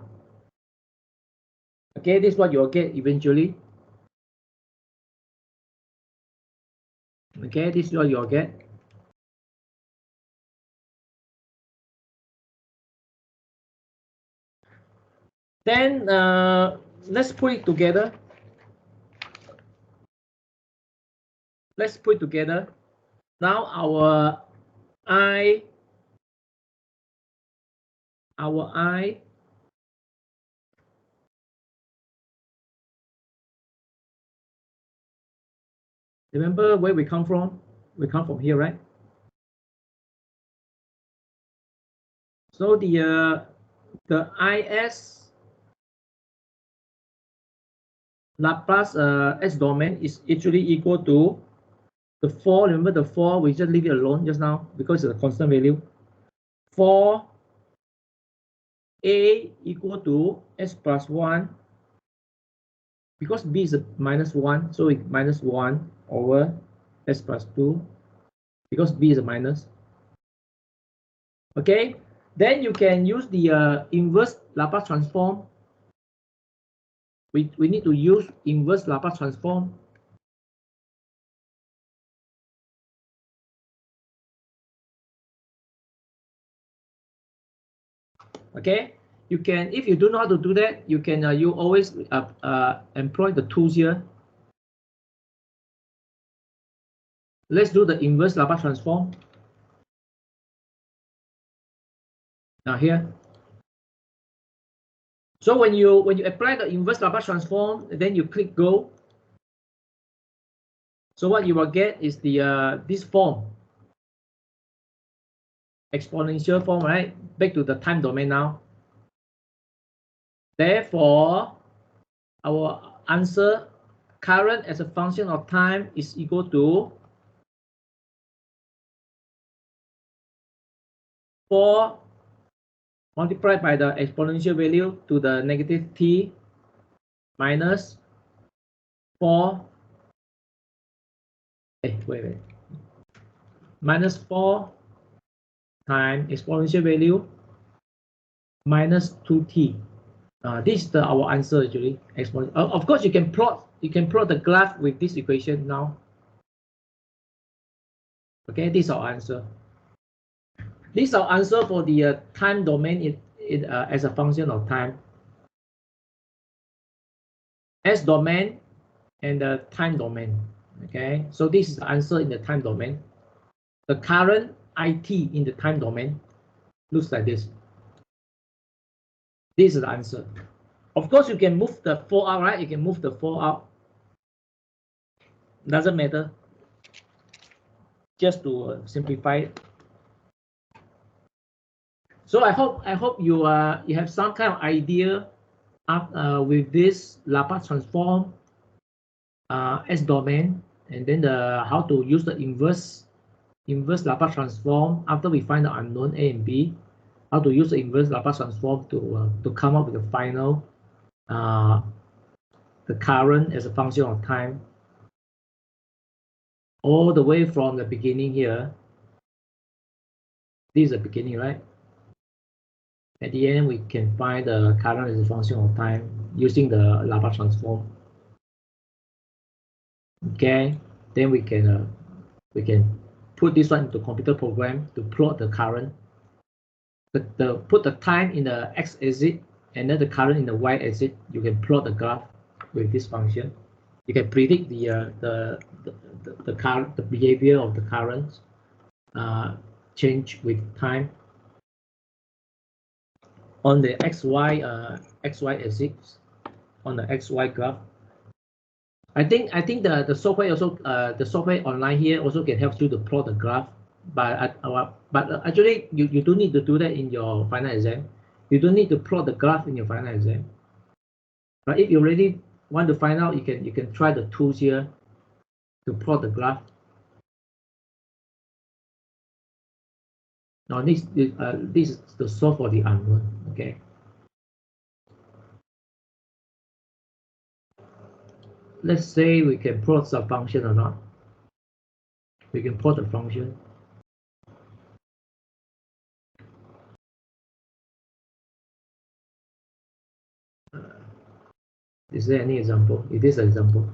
Okay, this is what you'll get eventually. Okay, this is what you'll get. Then let's put it together. Let's put it together. Now our I remember where we come from? We come from here, right? So the IS Laplace S domain is actually equal to the 4. Remember the 4, we just leave it alone just now because it's a constant value. 4 A equal to S plus 1, because B is a minus 1, so it's minus 1 over S plus 2, because B is a minus. Okay, then you can use the inverse Laplace transform. We need to use inverse Laplace transform. Okay, you can, if you don't know how to do that, you can you always employ the tools here. Let's do the inverse Laplace transform. Now here. So when you apply the inverse Laplace transform, then you click go. So what you will get is the this form, exponential form, right? Back to the time domain now. Therefore, our answer, current as a function of time, is equal to 4 multiplied by the exponential value to the negative t minus 4. Wait. Minus 4 times exponential value minus 2t. This is our answer actually. Of course, you can plot the graph with this equation now. Okay, this is our answer. This is our answer for the time domain as a function of time. S domain and the time domain. Okay, so this is the answer in the time domain. The current IT in the time domain looks like this. This is the answer. Of course, you can move the 4 out, right? You can move the 4 out. Doesn't matter. Just to simplify it. So I hope you have some kind of idea with this Laplace transform S domain, and then how to use the inverse Laplace transform after we find the unknown A and B. How to use the inverse Laplace transform to come up with the final the current as a function of time, all the way from the beginning here. This is the beginning, right? At the end, we can find the current as a function of time using the Laplace transform. Okay, then we can put this one into computer program to plot the current. Put the time in the x-axis and then the current in the y-axis. You can plot the graph with this function. You can predict the behavior of the current change with time on the xy axis, on the xy graph. I think the software also the software online here also can help you to plot the graph, but actually you don't need to do that in your final exam. You don't need to plot the graph in your final exam. But if you really want to find out, you can try the tools here to plot the graph. Now this is the solve for the unknown. Okay. Let's say we can plot some function or not. We can plot the function. Is there any example? It is an example.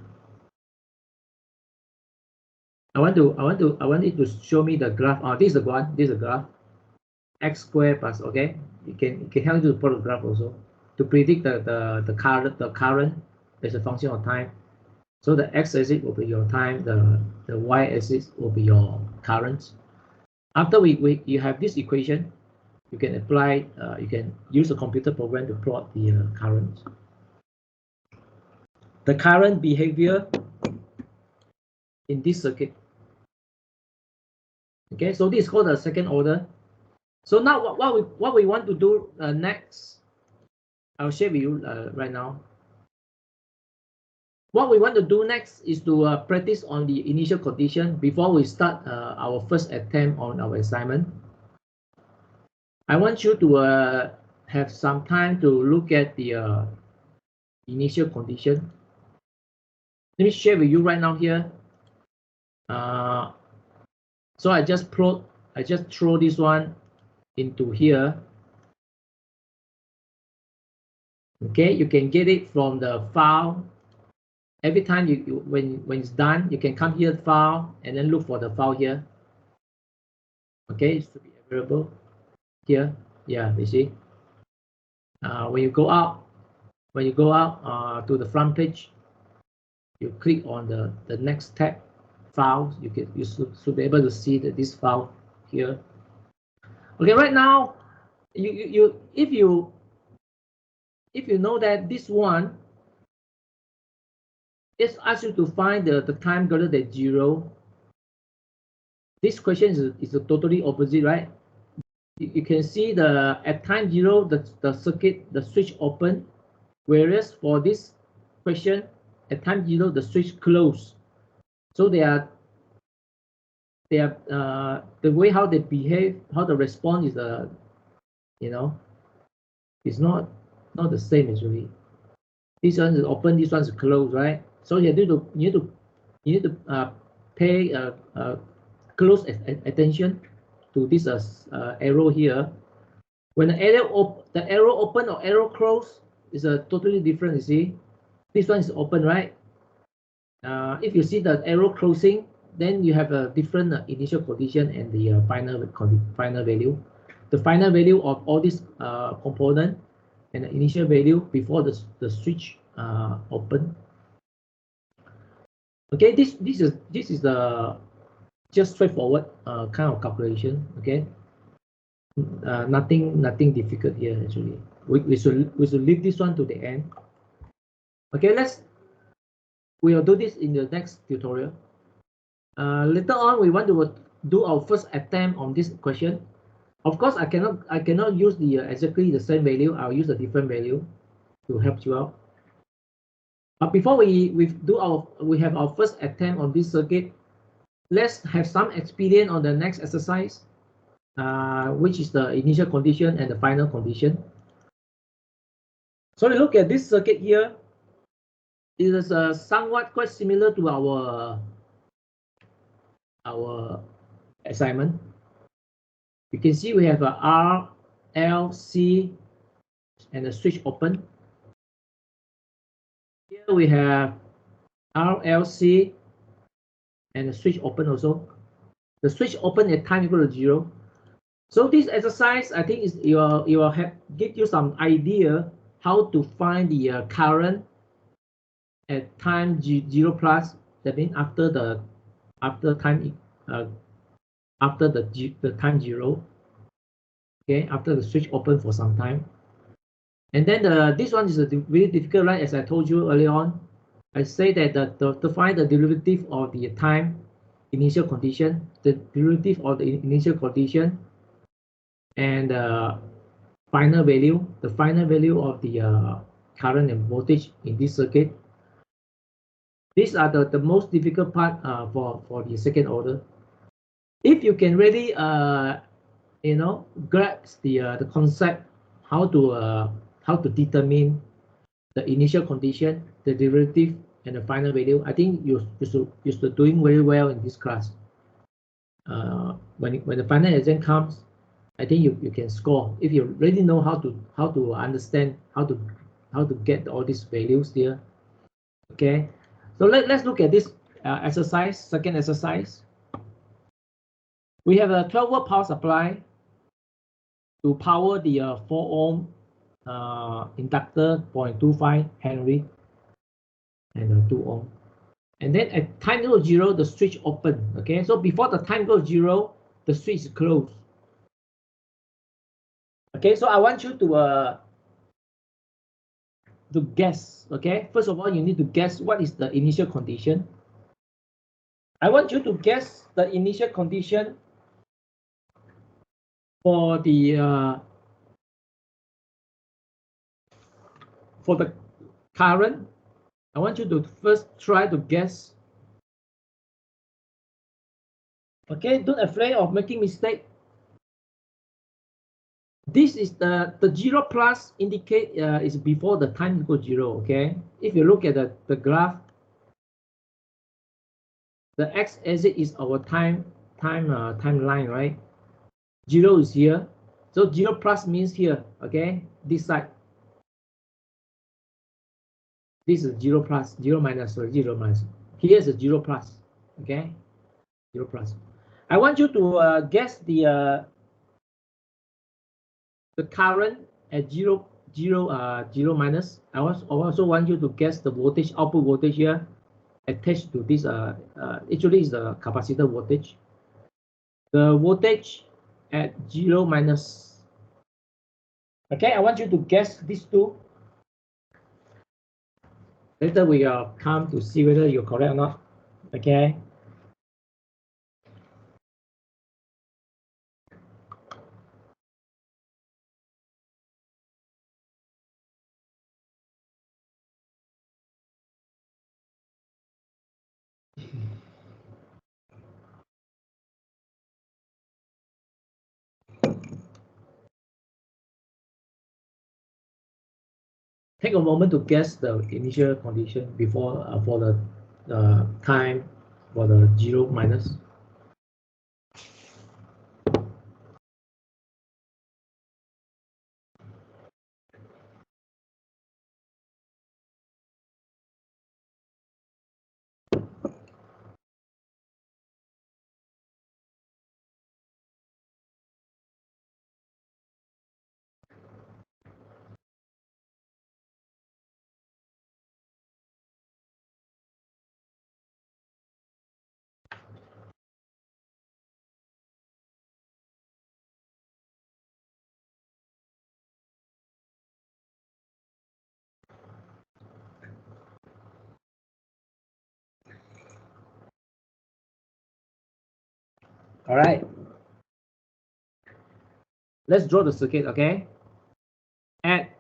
I want it to show me the graph. This is the one. This is the graph. X squared plus, okay. It can help you to plot the graph also to predict the current as a function of time. So the x-axis will be your time, the y-axis will be your current. After you have this equation, you can apply, you can use a computer program to plot the current. The current behavior in this circuit. Okay, so this is called the second order. So now what we want to do next, I'll share with you right now. What we want to do next is to practice on the initial condition before we start our first attempt on our assignment. I want you to have some time to look at the initial condition. Let me share with you right now here. So I just throw this one into here. Okay, you can get it from the file. Every time when it's done, you can come here, file, and then look for the file here. Okay, it should be available here. Yeah, you see. When you go out to the front page, you click on the next tab, files. You should be able to see this file here. Okay, right now, if you know that this one is asks you to find the time greater than 0, this question is a totally opposite, right? You can see at time 0 the switch open, whereas for this question at time 0 the switch closed. So they are the way how they behave, how the response is it's not the same actually. This one is open, this one is closed, right? So you need to pay close attention to this arrow here. When the arrow open or arrow close is a totally different. You see, this one is open, right? If you see the arrow closing, then you have a different initial condition and the final value. The final value of all these component and the initial value before the switch open. Okay, this is the just straightforward kind of calculation. Okay, nothing difficult here actually. We should leave this one to the end. Okay, we'll do this in the next tutorial. Later on, we want to do our first attempt on this question. Of course, I cannot use the exactly the same value. I'll use a different value to help you out. But before we have our first attempt on this circuit, let's have some experience on the next exercise, which is the initial condition and the final condition. So we look at this circuit here. It is somewhat quite similar to our assignment. You can see we have a R, L, C, and the switch open. Here we have R, L, C, and the switch open also. The switch open at time equal to 0. So this exercise, I think, it will give you some idea how to find the current at time 0 plus. That means after the time 0. Okay, after the switch open for some time. And then this one is really difficult, right? As I told you earlier on, I say that to find the derivative of the time initial condition, the derivative of the initial condition, and final value, the final value of the current and voltage in this circuit. These are the most difficult part for the second order. If you can really grasp the concept how to determine the initial condition, the derivative, and the final value, I think you should doing very well in this class. When the final exam comes, I think you can score if you really know how to understand how to get all these values here. Okay, so let's look at this exercise, second exercise. We have a 12-volt power supply to power the 4 ohm inductor, 0.25 Henry, and 2 ohm. And then at time equal 0, the switch open. Okay, so before the time equal 0, the switch is closed. Okay, so I want you to guess. Okay, first of all, you need to guess what is the initial condition. I want you to guess the initial condition for the current. I want you to first try to guess. Okay, don't afraid of making mistake. This is the 0 plus indicate is before the time equals 0. Okay, if you look at the graph, the x-axis is our timeline, right? 0 is here, so 0 plus means here. Okay, this side. This is 0 plus, 0 minus, sorry, 0 minus. Here is a 0 plus. Okay, 0 plus. I want you to guess the current at 0 0 minus. I also want you to guess the voltage, output voltage here attached to this. Actually is the capacitor voltage. The voltage at 0 minus. Okay, I want you to guess these two. Later we come to see whether you're correct or not. Okay. Take a moment to guess the initial condition before for the time for the 0 minus. All right. Let's draw the circuit, okay? At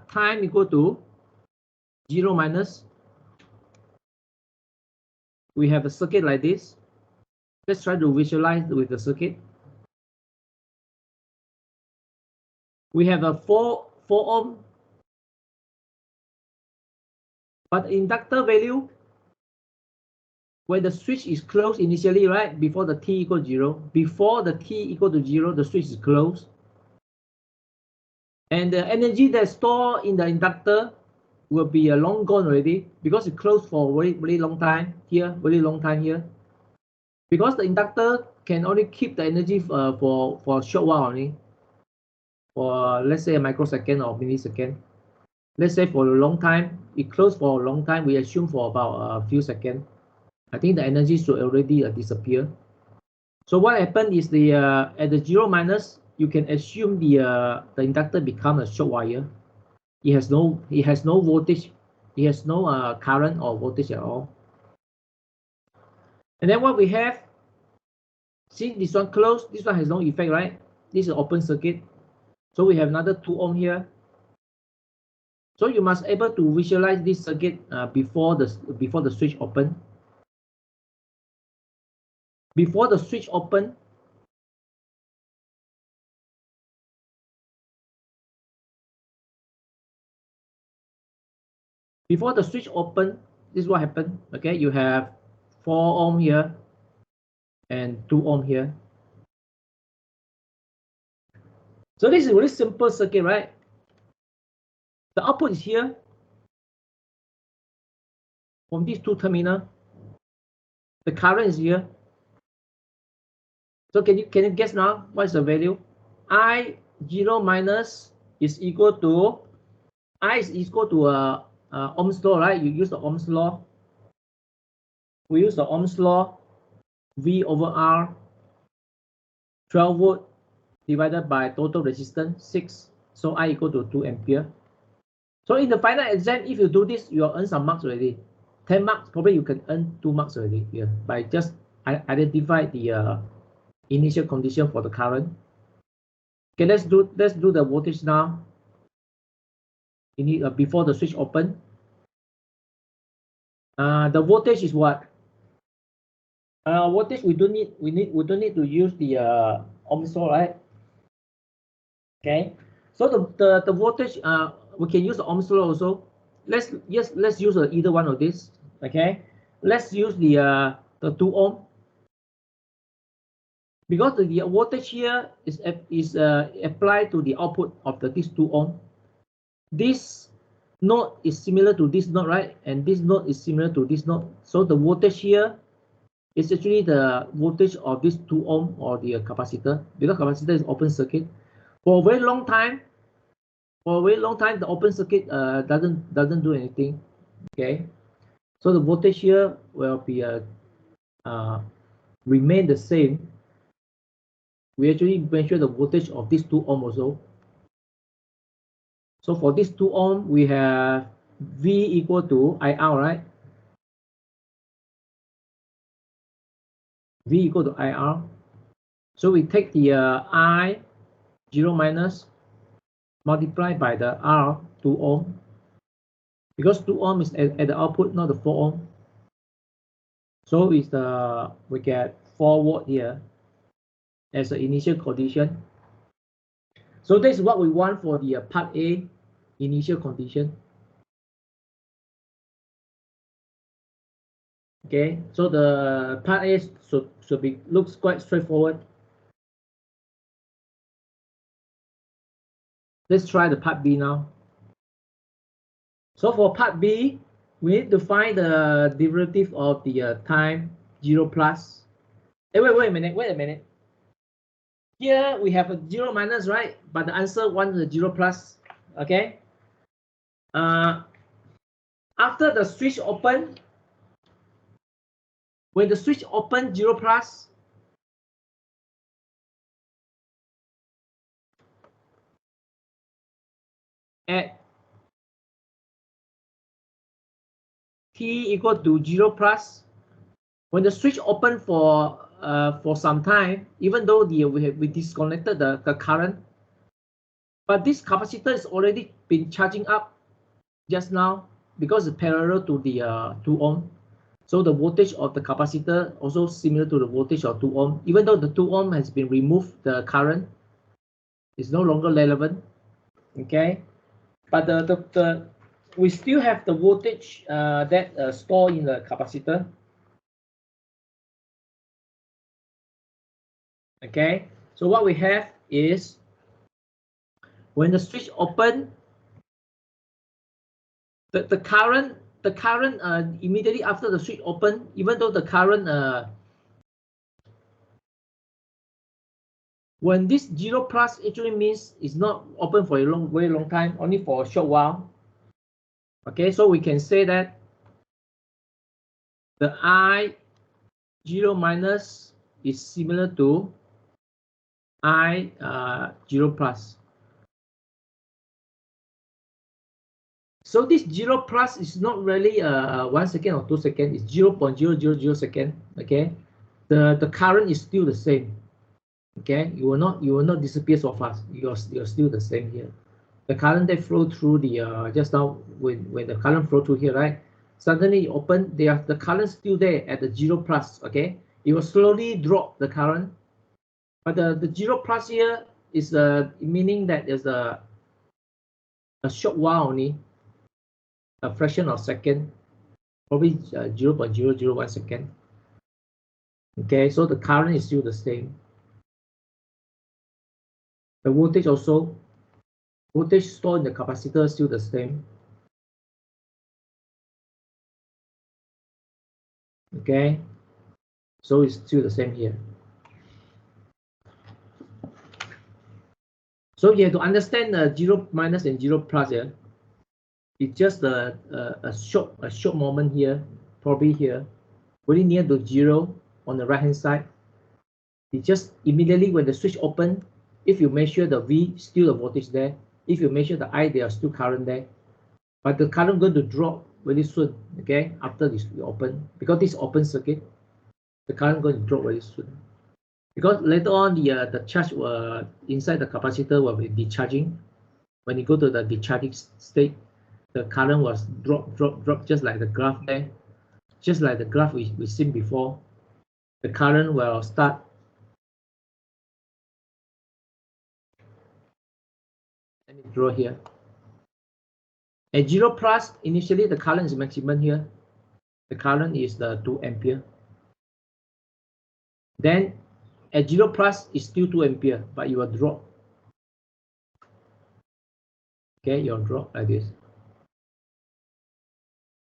time equal to 0 minus, we have a circuit like this. Let's try to visualize with the circuit. We have a 4 ohm, but inductor value, when the switch is closed initially, right, before the t equal 0, before the t equal to 0, the switch is closed. And the energy that's stored in the inductor will be long gone already because it closed for very, very long time here, very long time here. Because the inductor can only keep the energy for a short while only, for let's say a microsecond or millisecond. Let's say for a long time, it closed for a long time, we assume for about a few seconds. I think the energy should already disappear. So what happened is the at the 0 minus, you can assume the inductor becomes a short wire. It has no voltage, it has no current or voltage at all. And then what we have, see this one closed, this one has no effect, right? This is an open circuit. So we have another 2 ohm here. So you must able to visualize this circuit before the switch open. Before the switch open, this is what happened. Okay, you have 4 ohm here and 2 ohm here. So this is a really simple circuit, right? The output is here from these two terminals. The current is here. So can you guess now what is the value? I 0 minus is equal to Ohm's law, right? You use the Ohm's law. We use the Ohm's law. V over R, 12 volt divided by total resistance 6. So I equal to 2 ampere. So in the final exam, if you do this, you will earn some marks already. 10 marks, probably you can earn 2 marks already here by just identify the initial condition for the current. Okay, let's do the voltage now. You need before the switch open. The voltage is what? Voltage we don't need to use the Ohm's law, right? Okay, so the voltage we can use the Ohm's law also. Let's use either one of these. Okay, let's use the 2 ohm. Because the voltage here is applied to the output of this 2 ohm. This node is similar to this node, right? And this node is similar to this node. So the voltage here is actually the voltage of this 2 ohm or the capacitor. Because capacitor is open circuit, For a very long time, the open circuit doesn't do anything. Okay, so the voltage here will be remain the same. We actually measure the voltage of these 2 ohm also. So for this 2 ohm, we have V equal to IR, right? V equal to IR. So we take the I 0 minus multiplied by the R 2 ohm, because 2 ohm is at the output, not the 4 ohm. So it's we get 4 volt here as the initial condition. So this is what we want for the part A initial condition. Okay, so the part A should be looks quite straightforward. Let's try the part B now. So for part B, we need to find the derivative of the time 0 plus. Hey, wait a minute. Here we have a 0 minus, right? But the answer wants the 0 plus. Okay. After the switch open, when the switch open 0 plus, at t equal to 0 plus, when the switch open for some time, even though we disconnected the current, but this capacitor is already been charging up just now because it's parallel to the 2 ohm. So the voltage of the capacitor also similar to the voltage of 2 ohm. Even though the 2 ohm has been removed, the current is no longer relevant. Okay, but we still have the voltage that stored in the capacitor. Okay, so what we have is when the switch open, the current immediately after the switch open, even though the current when this 0 plus actually means it's not open for a very long time, only for a short while. Okay, so we can say that the I 0 minus is similar to I 0 plus. So this 0 plus is not really 1 second or 2 seconds, it's 0.000 second. Okay, the current is still the same. Okay, you will not disappear so fast. You're still the same here. The current that flow through the just now when the current flow through here, right? Suddenly you open, the current still there at the 0 plus. Okay, it will slowly drop the current, but the 0 plus here is meaning that there's a short while only, a fraction of second, probably 0.001 second. Okay, so the current is still the same. The voltage also, voltage stored in the capacitor is still the same. Okay, so it's still the same here. So you have to understand 0 minus and 0 plus here. It's just a short moment here, probably here, very near to 0 on the right hand side. It's just immediately when the switch open, if you measure the V, still the voltage there. If you measure the I, there are still current there. But the current going to drop very soon, okay, after this open, because this open circuit, the current going to drop very soon. Because later on the charge inside the capacitor will be discharging. When you go to the discharging state, the current was drop, just like the graph there, just like the graph we've seen before. The current will start. Let me draw here. At 0 plus, initially the current is maximum here. The current is the 2 ampere. Then at 0 plus is still 2 ampere, but you will drop. Okay, you'll drop like this.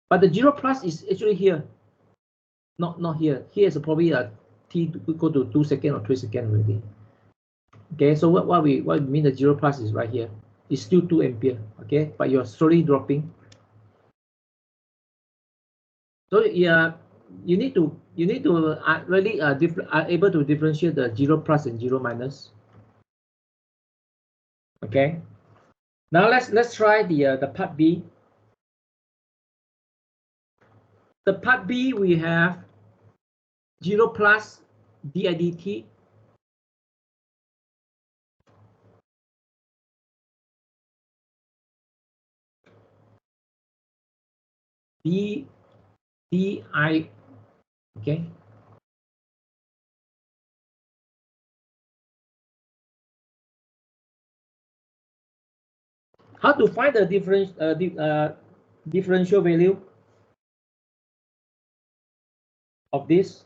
But the 0 plus is actually here, not here. Here is probably a t equal to 2 seconds or 3 seconds already. Okay, so what we mean the 0 plus is right here. It's still 2 ampere. Okay, but you're slowly dropping. So yeah, you need to really able to differentiate the 0 plus and 0 minus. Okay. Now let's try the part B. The part B we have 0 plus didt d di. Okay. How to find the differential value of this?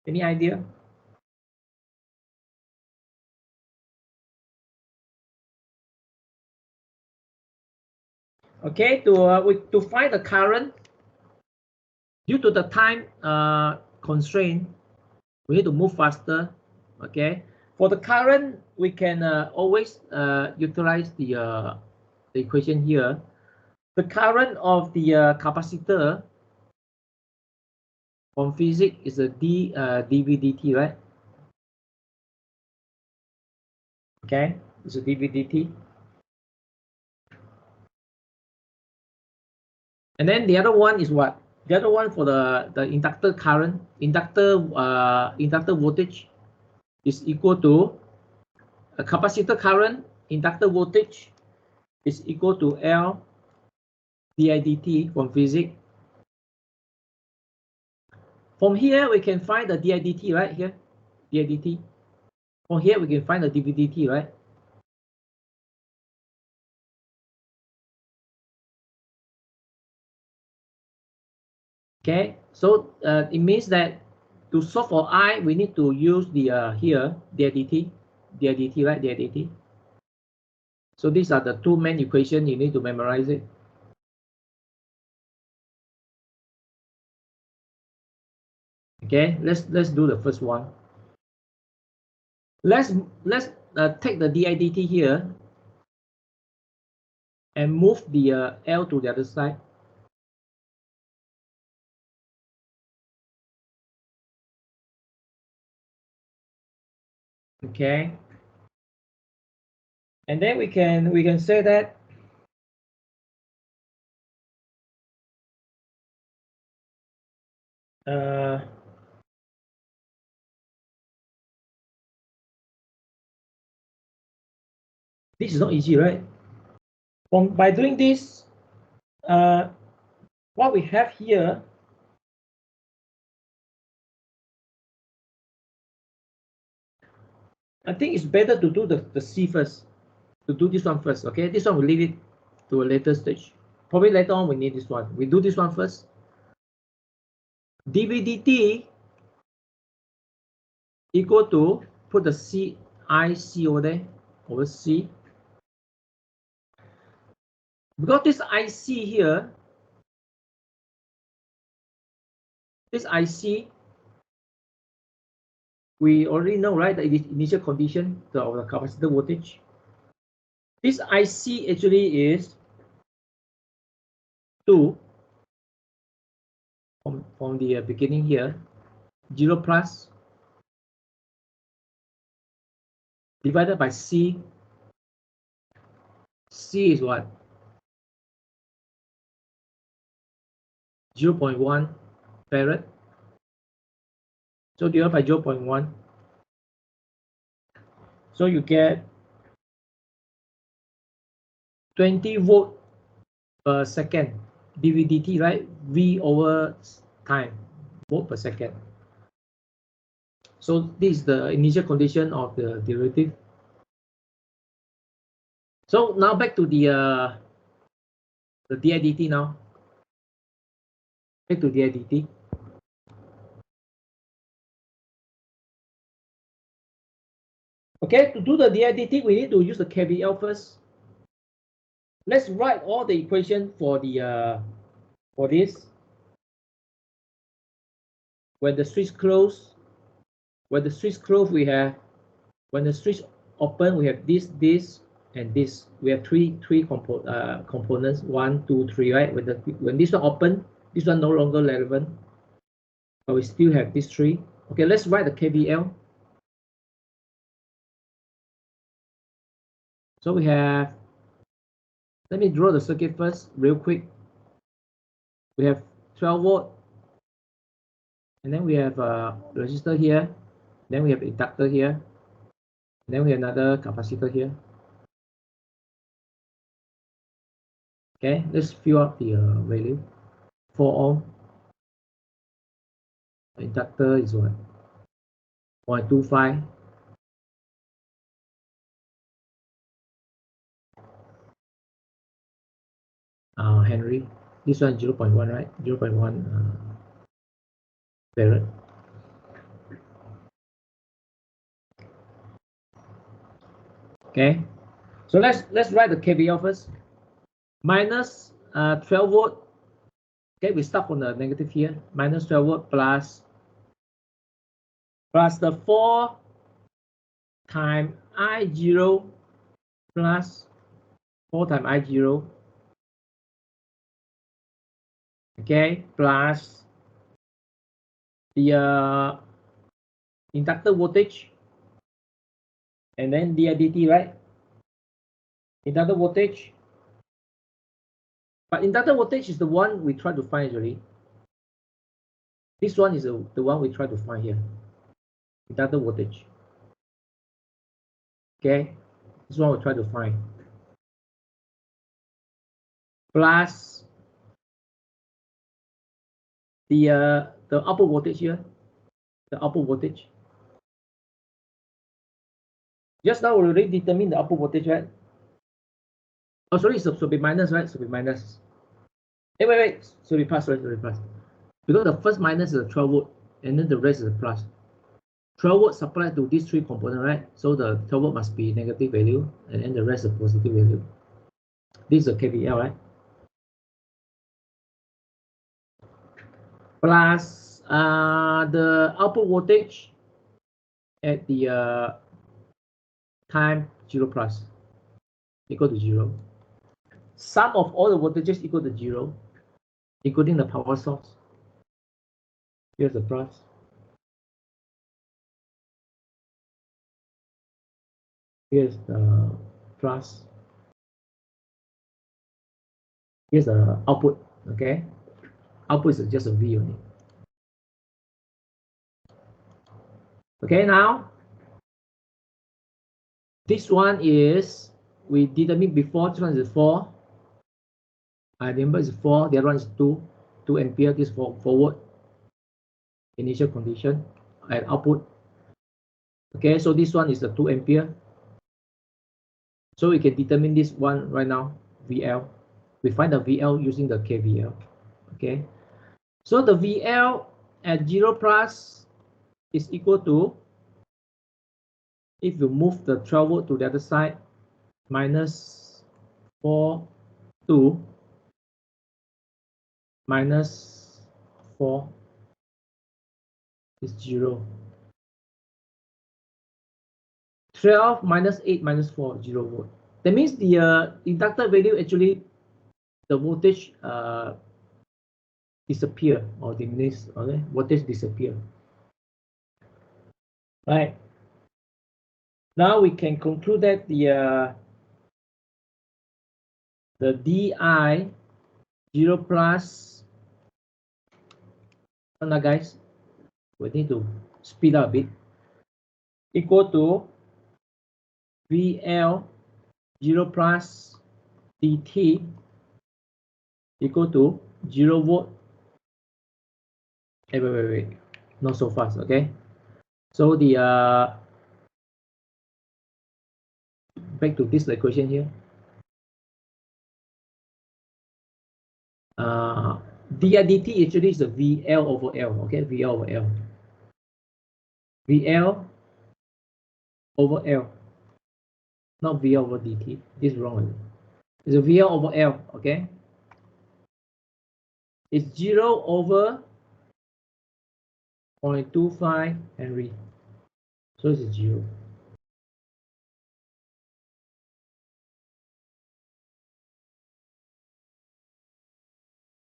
Any idea? Okay, to find the current, due to the time constraint, we need to move faster. Okay, for the current, we can always utilize the equation here. The current of the capacitor from physics is a dV dt, right? Okay, it's a dV dt. And then the other one is what? The other one for the inductor current, inductor voltage is equal to a capacitor current, inductor voltage is equal to L di dt from physics. From here we can find the di dt, right? Here, di dt. From here we can find the dv dt, right? Okay, so it means that to solve for I, we need to use the here di dt, right? Di dt. So these are the two main equations. You need to memorize it. Okay, let's do the first one. Let's take the di dt here and move the L to the other side. Okay, and then we can say that this is not easy, right? By doing this, what we have here, I think it's better to do the C first, to do this one first. Okay, this one we'll leave it to a later stage. Probably later on we need this one. We do this one first. dv dt equal to, put the C, IC over there, over C. Because this IC here, this IC, we already know, right, the initial condition of the capacitor voltage. This IC actually is 2 from the beginning here, 0 plus divided by C. C is what? 0.1 farad. So divided by 0.1. So you get 20 volt per second dV dt, right? V over time, volt per second. So this is the initial condition of the derivative. So now back to the di dt now. Back to di dt. Okay, to do the di dt, we need to use the KVL first. Let's write all the equation for the for this. When the switch close, we have When the switch open, we have this, and this. We have three components, 1, 2, 3, right? When this one open, this one no longer relevant, but we still have these three. Okay, let's write the KVL. So we have, let me draw the circuit first, real quick. We have 12 volt, and then we have a resistor here, then we have inductor here, and then we have another capacitor here. Okay, let's fill up the value. 4 ohm. Inductor is what? 0.25. Henry. This one 0.1, right? 0.1 farad. Okay, so let's write the KVL first. Minus 12 volt. Okay, we start from the negative here. Minus 12 volt plus the 4 times I0 plus 4 times I0. Okay, plus the inductor voltage, and then dt, right? Inductor voltage. But inductor voltage is the one we try to find usually. This one is the one we try to find here. Inductor voltage. Okay, this one we try to find. Plus the output voltage here. The output voltage. Just now we already determined the output voltage, right? Oh, sorry, it should be minus, right? Should be minus. Hey, wait. Should be plus, right? Should be plus. Because the first minus is a 12 volt, and then the rest is a plus. 12 volt supplied to these three components, right? So the 12 volt must be negative value, and then the rest is positive value. This is a KVL, right? Plus the output voltage at the time 0 plus equal to 0. Sum of all the voltages equal to 0, including the power source. Here's the plus. Here's the plus. Here's the output. Okay, output is just a V only. Okay, now this one is, we determined before, this one is 4. I remember it's 4, the other one is 2 ampere. This forward initial condition at output. Okay, so this one is the 2 ampere. So we can determine this one right now, VL. We find the VL using the KVL. Okay, so the VL at 0 plus is equal to, if you move the 12 volt to the other side, minus 4, 2, minus 4 is 0. 12 minus 8 minus 4, 0 volt. That means the inductor value, actually the voltage disappear or diminish. Okay, voltage disappear. Right. Now we can conclude that the DI 0 plus. Now guys, we need to speed up a bit. Equal to VL 0 plus DT equal to 0 volt. Hey, wait. Not so fast, okay? So the back to this equation here. DIDT actually is a VL over L, okay? VL over L. VL over L. Not VL over DT. This is wrong. It's a VL over L, okay? It's 0 over 0.25 Henry. So it's 0.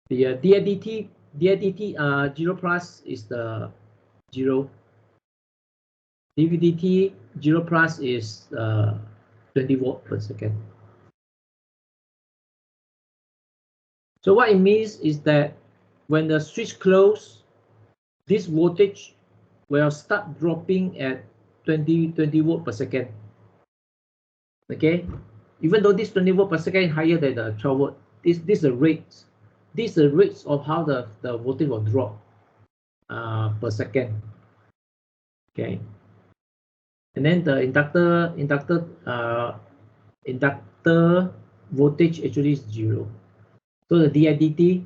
The DIDT 0 plus is the 0. DVDT 0 plus is 20 volt per second. So what it means is that when the switch closes, this voltage will start dropping at 20 volt per second. Okay, even though this 20 volt per second is higher than the 12 volt, this is the rate. This is the rates of how the voltage will drop per second. Okay, and then the inductor voltage actually is 0. So the DIDT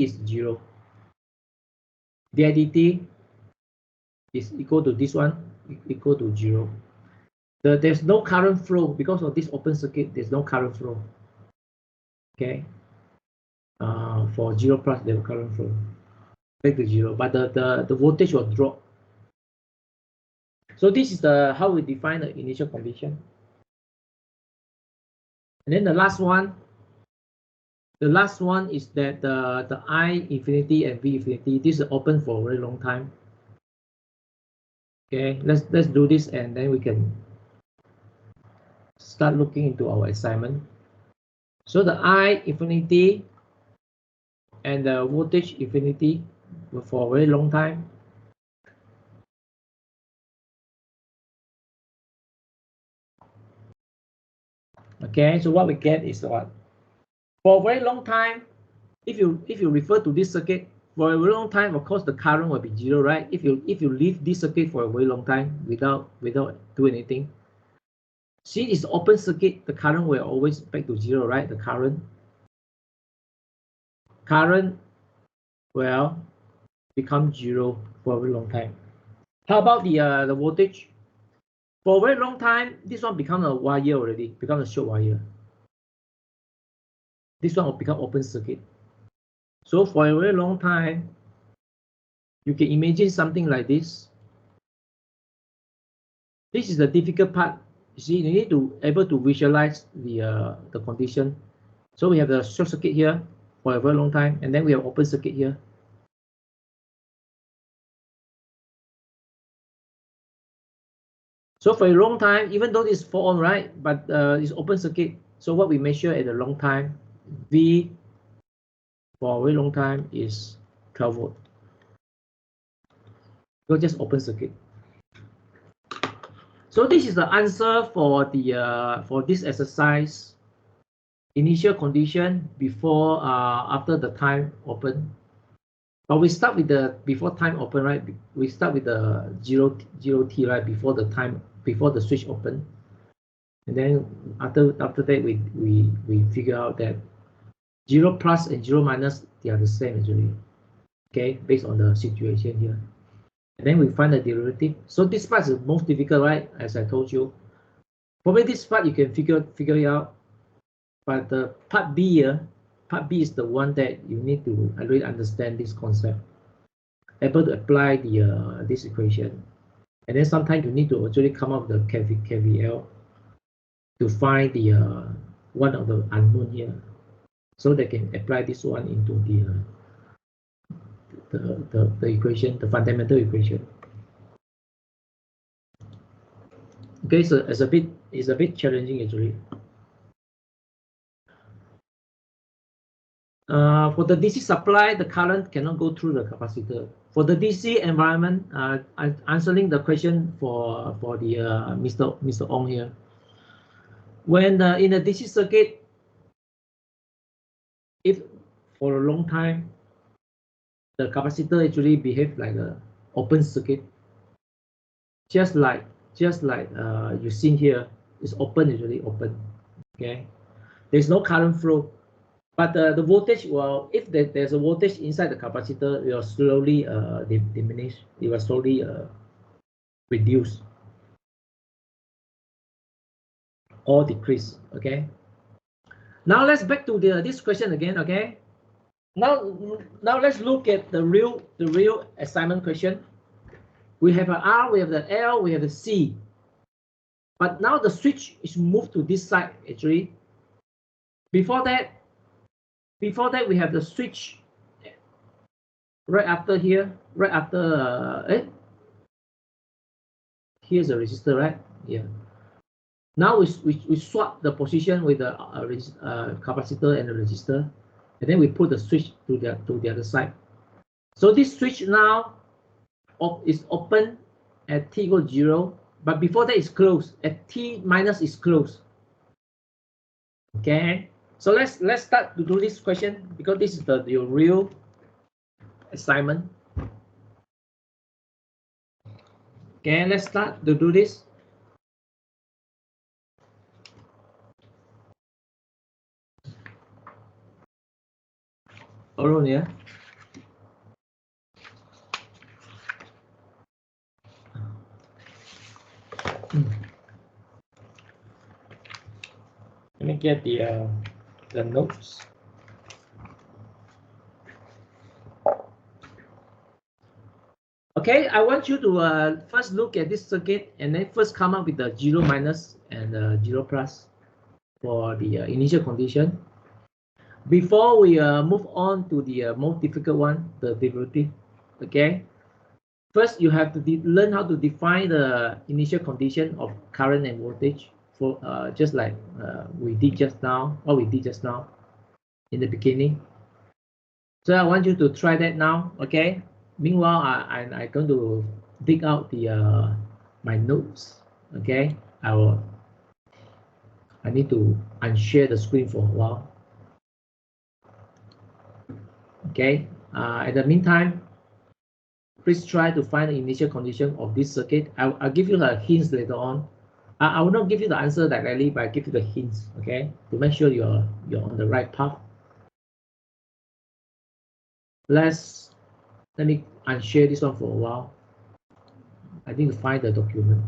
is 0. DIDT is equal to this one, equal to 0. There's no current flow because of this open circuit. There's no current flow. Okay. For 0 plus, there's current flow back to 0, but the voltage will drop. So this is how we define the initial condition. And then the last one is that the I infinity and V infinity, this is open for a very long time. Okay, let's do this and then we can start looking into our assignment. So the I infinity and the voltage infinity for a very long time. Okay, so what we get is what? For a very long time, if you refer to this circuit, for a very long time, of course, the current will be 0, right? If you leave this circuit for a very long time without doing anything, since it's open circuit, the current will always back to 0, right? The current will become 0 for a very long time. How about the voltage? For a very long time, this one becomes a wire already, become a short wire. This one will become open circuit. So for a very long time, you can imagine something like this. This is the difficult part. You see, you need to able to visualize the condition. So we have the short circuit here for a very long time, and then we have open circuit here. So for a long time, even though it's 4 ohm, right, but it's open circuit. So what we measure at a long time, V for a very long time is 12 volt. So just open circuit. So this is the answer for this exercise. Initial condition before after the time open. But we start with the before time open, right? We start with the 0 t, right, before the switch open. And then after that we figure out that 0 plus and 0 minus, they are the same actually. Okay, based on the situation here. And then we find the derivative. So this part is the most difficult, right? As I told you. Probably this part you can figure it out. But the part B is the one that you need to really understand this concept, able to apply this equation. And then sometimes you need to actually come up with the KVL to find the one of the unknown here, so they can apply this one into the equation, the fundamental equation. Okay, so it's a bit challenging actually. For the DC supply, the current cannot go through the capacitor. For the DC environment, I'm answering the question for the Mr. Ong here. When in a DC circuit, if for a long time the capacitor actually behave like a open circuit, just like you seen here, it's open, usually open. Okay, there's no current flow. But the voltage will, if there's a voltage inside the capacitor, it will slowly diminish. It will slowly reduce or decrease. Okay. Now let's back to this question again. Okay. Now let's look at the real assignment question. We have an R, we have the L, we have the C. But now the switch is moved to this side actually. Before that, we have the switch right after here, right after here's a resistor, right? Yeah. Now we swap the position with the capacitor and the resistor, and then we put the switch to the other side. So this switch now is open at t equals 0, but before that is closed. At t minus is closed. Okay. So let's start to do this question because this is your real assignment. Okay, let's start to do this. Hold on, yeah. Let me get the notes. Okay, I want you to first look at this circuit and then first come up with the 0 minus and 0 plus for the initial condition. Before we move on to the most difficult one, the derivative, okay? First, you have to learn how to define the initial condition of current and voltage for just like we did just now, what we did just now in the beginning. So I want you to try that now, okay? Meanwhile, I'm going to dig out the my notes, okay? I need to unshare the screen for a while, okay? At the meantime, please try to find the initial condition of this circuit. I'll give you the hints later on. I will not give you the answer directly, but I give you the hints, okay, to make sure you're on the right path. Let me unshare this one for a while. I need to find the document.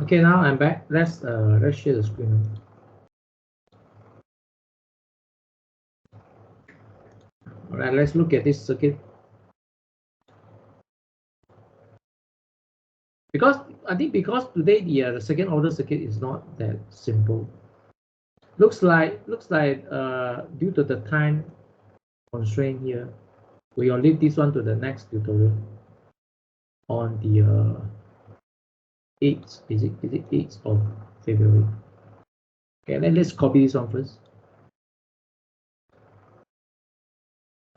Okay, now I'm back. Let's share the screen. All right, let's look at this circuit. Because I think because today the second order circuit is not that simple. Looks like due to the time constraint here, we will leave this one to the next tutorial on the 8th. Is it 8th of February? Okay, let's copy this one first.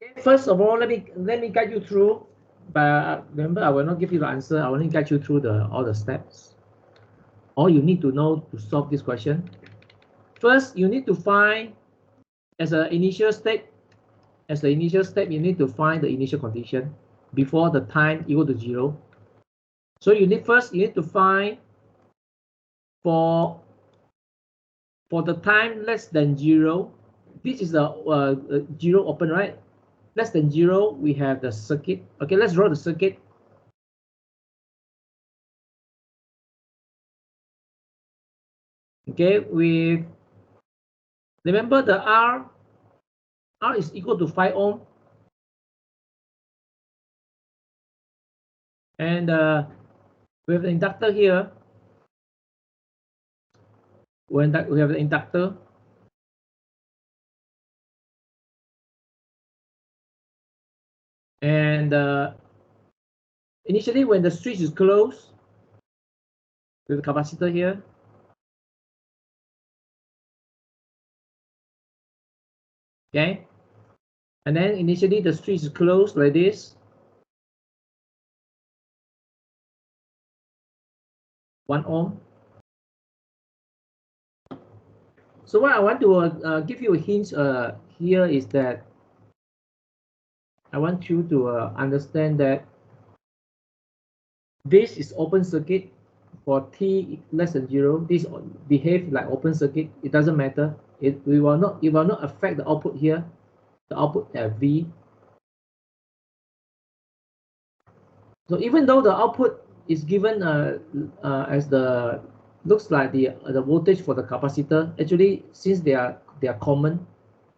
Okay, first of all, let me guide you through. But remember, I will not give you the answer. I will only guide you through all the steps. All you need to know to solve this question. First, you need to find as an initial step. As the initial step, you need to find the initial condition before the time equal to 0. So you need to find for the time less than 0. This is the 0 open, right? Less than 0, we have the circuit. Okay, let's draw the circuit. Okay, remember the R is equal to 5 ohm. And we have the inductor here. We have the inductor. And initially, when the switch is closed, with the capacitor here. Okay. And then initially, the switch is closed like this. 1 ohm. So what I want to give you a hint here is that I want you to understand that this is open circuit for t less than 0. This behaves like open circuit. It doesn't matter. It will not affect the output here. The output at V. So even though the output is given as looks like the voltage for the capacitor, actually since they are common,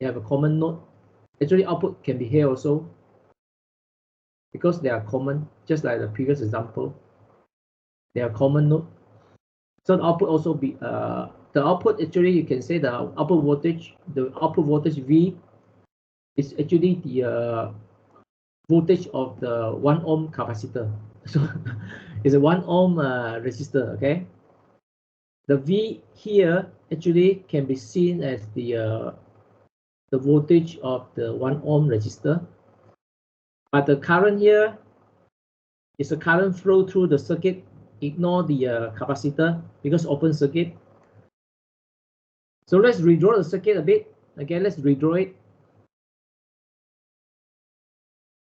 they have a common node. Actually, output can be here also because they are common, just like the previous example. They are common node. So the output also be the output actually you can say the output voltage V is actually the voltage of the 1 ohm capacitor. So it's a 1 ohm resistor. Okay, the V here actually can be seen as the voltage of the 1 ohm resistor, but the current here is a current flow through the circuit. Ignore the capacitor because open circuit. So let's redraw the circuit a bit. Okay, let's redraw it.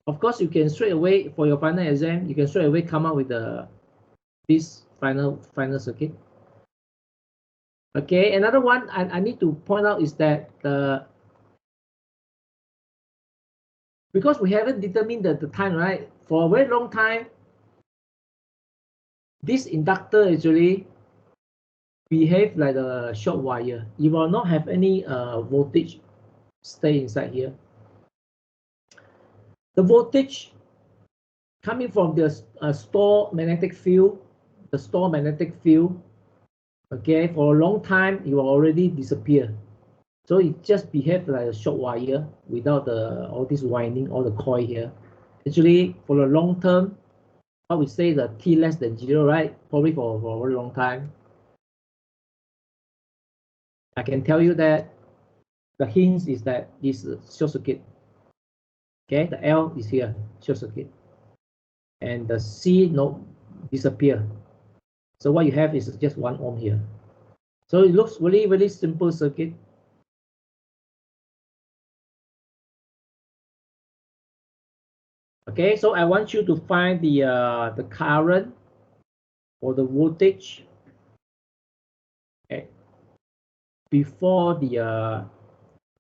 Of course, you can straight away for your final exam, you can straight away come up with this final circuit. Okay, another one I need to point out is that because we haven't determined the time, right? For a very long time, this inductor actually behave like a short wire. You will not have any voltage stay inside here. The voltage coming from the stored magnetic field, okay, for a long time, it will already disappear. So it just behaves like a short wire without all this winding, all the coil here. Actually, for the long term, I would say the t less than 0, right? Probably for a very long time. I can tell you that the hint is that this short circuit. Okay, the L is here, short circuit. And the C no disappear. So what you have is just 1 ohm here. So it looks really, really simple circuit. Okay, so I want you to find the current or the voltage, okay, before the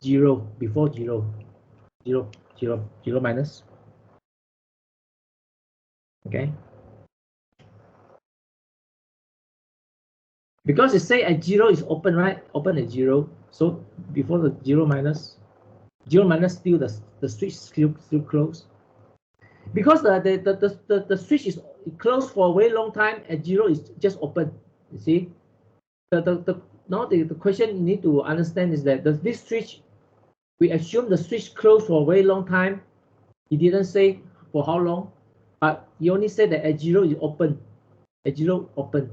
0, before 0 minus. Okay. Because it say at 0 is open, right? Open at 0. So before the 0 minus still the switch still closed. Because the switch is closed for a very long time, at 0 is just open. You see? Now the question you need to understand is that this switch, we assume the switch closed for a very long time. He didn't say for how long, but he only said that at 0 is open. At 0 open.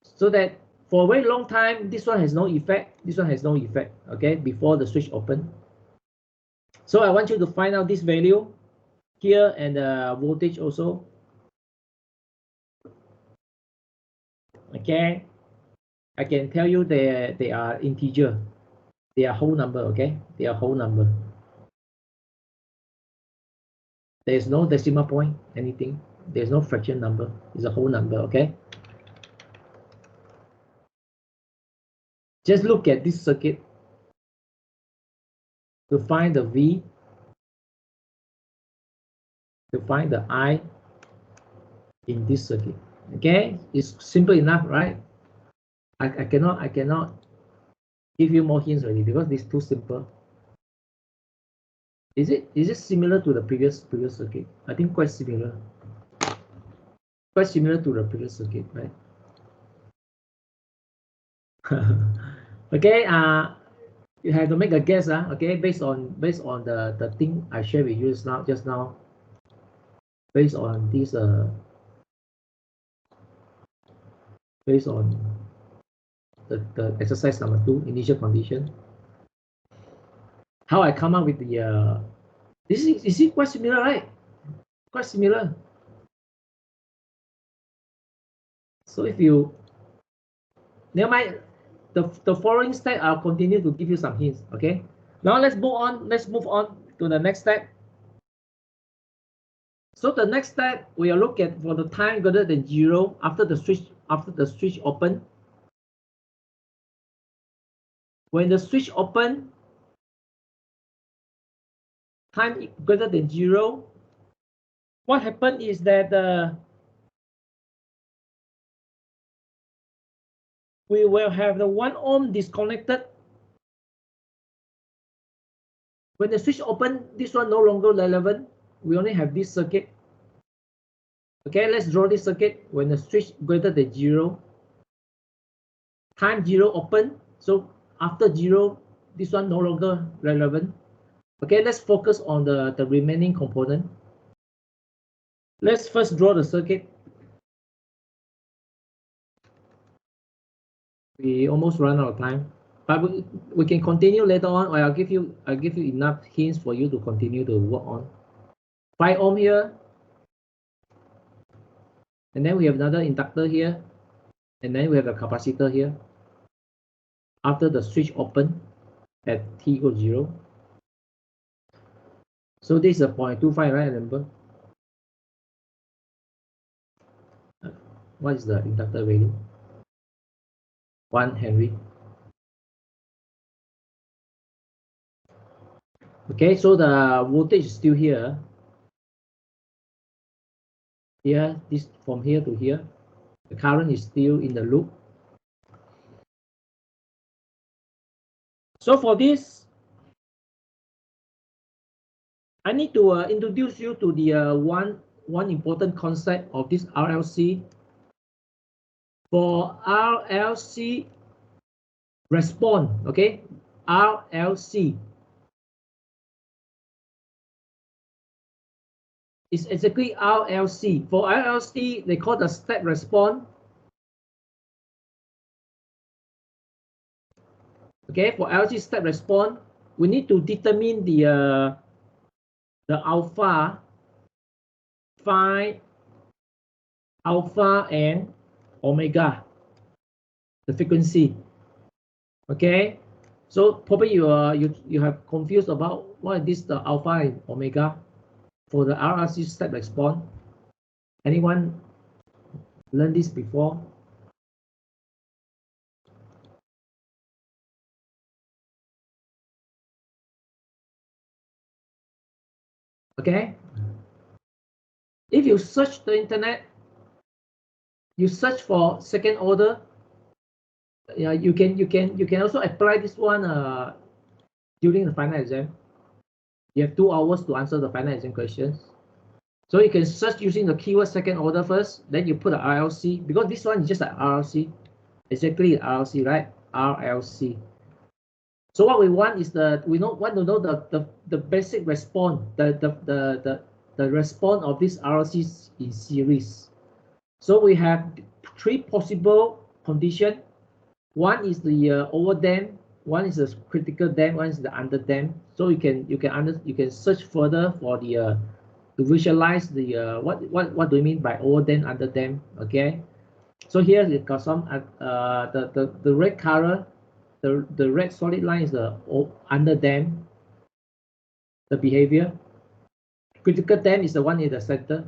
So that for a very long time, this one has no effect, this one has no effect, okay, before the switch open. So I want you to find out this value here and the voltage also. Okay, I can tell you they are integer, they are whole number, okay, they are whole number. There's no decimal point, anything, there's no fraction number, it's a whole number, okay. Just look at this circuit to find the V, to find the I in this circuit. Okay, it's simple enough, right? I cannot give you more hints already because this is too simple. Is it similar to the previous circuit? I think quite similar. Quite similar to the previous circuit, right? Okay, you have to make a guess, okay, based on the thing I shared with you just now, based on this based on the exercise number 2, initial condition. How I come up with the this is quite similar, right? Quite similar. So if you never mind, the following step I'll continue to give you some hints. Okay. Now let's move on. Let's move on to the next step. So the next step we will look at for the time greater than 0 after the switch open. When the switch open, time greater than 0, what happened is that we will have the 1 ohm disconnected. When the switch open, this one no longer relevant. We only have this circuit. Okay, let's draw this circuit. When the switch greater than 0, time 0 open. So after 0, this one no longer relevant. Okay, let's focus on the remaining component. Let's first draw the circuit. We almost run out of time, but we can continue later on, or I'll give you enough hints for you to continue to work on. 5 ohm here, and then we have another inductor here, and then we have a capacitor here. After the switch open at t equals 0. So this is a 0.25, right? Remember? What is the inductor value? 1 Henry. Okay, so the voltage is still here. Here, this from here to here. The current is still in the loop. So for this, I need to introduce you to the one important concept of this RLC. For RLC response, okay, RLC is exactly RLC. For RLC, they call the step response. Okay, for RLC step response, we need to determine the alpha, phi, alpha, and omega, the frequency. Okay, so probably you have confused about what is the alpha and omega for the RLC step response. Anyone learned this before? Okay, if you search the internet, you search for second order, Yeah, you can also apply this one during the final exam. You have 2 hours to answer the final exam questions. So you can search using the keyword second order first, then you put the RLC, because this one is just like RLC, exactly RLC, right? RLC. So what we want is want to know the basic response, the response of this RLCs in series. So we have 3 possible conditions. One is the overdam, one is the critical dam, one is the underdam. So you can search further for the to visualize the what do you mean by overdam, underdam? Okay. So here you got some the red color, the red solid line is the underdam, the behavior. Critical dam is the one in the center.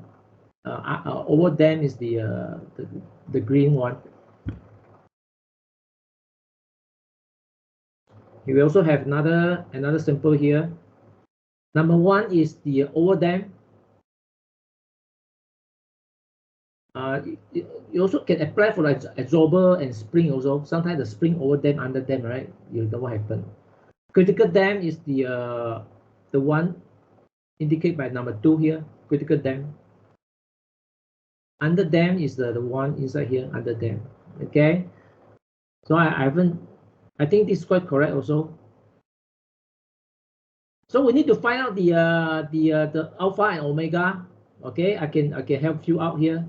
Overdam is the green one. You will also have another sample here. Number 1 is the overdam. You also can apply for like absorber and spring also. Sometimes the spring overdam, underdam, right? You know what happened. Critical dam is the one indicated by number 2 here. Critical dam. Underdam is the one inside here. Underdam. Okay. So I think this is quite correct also. So we need to find out the alpha and omega. Okay, I can help you out here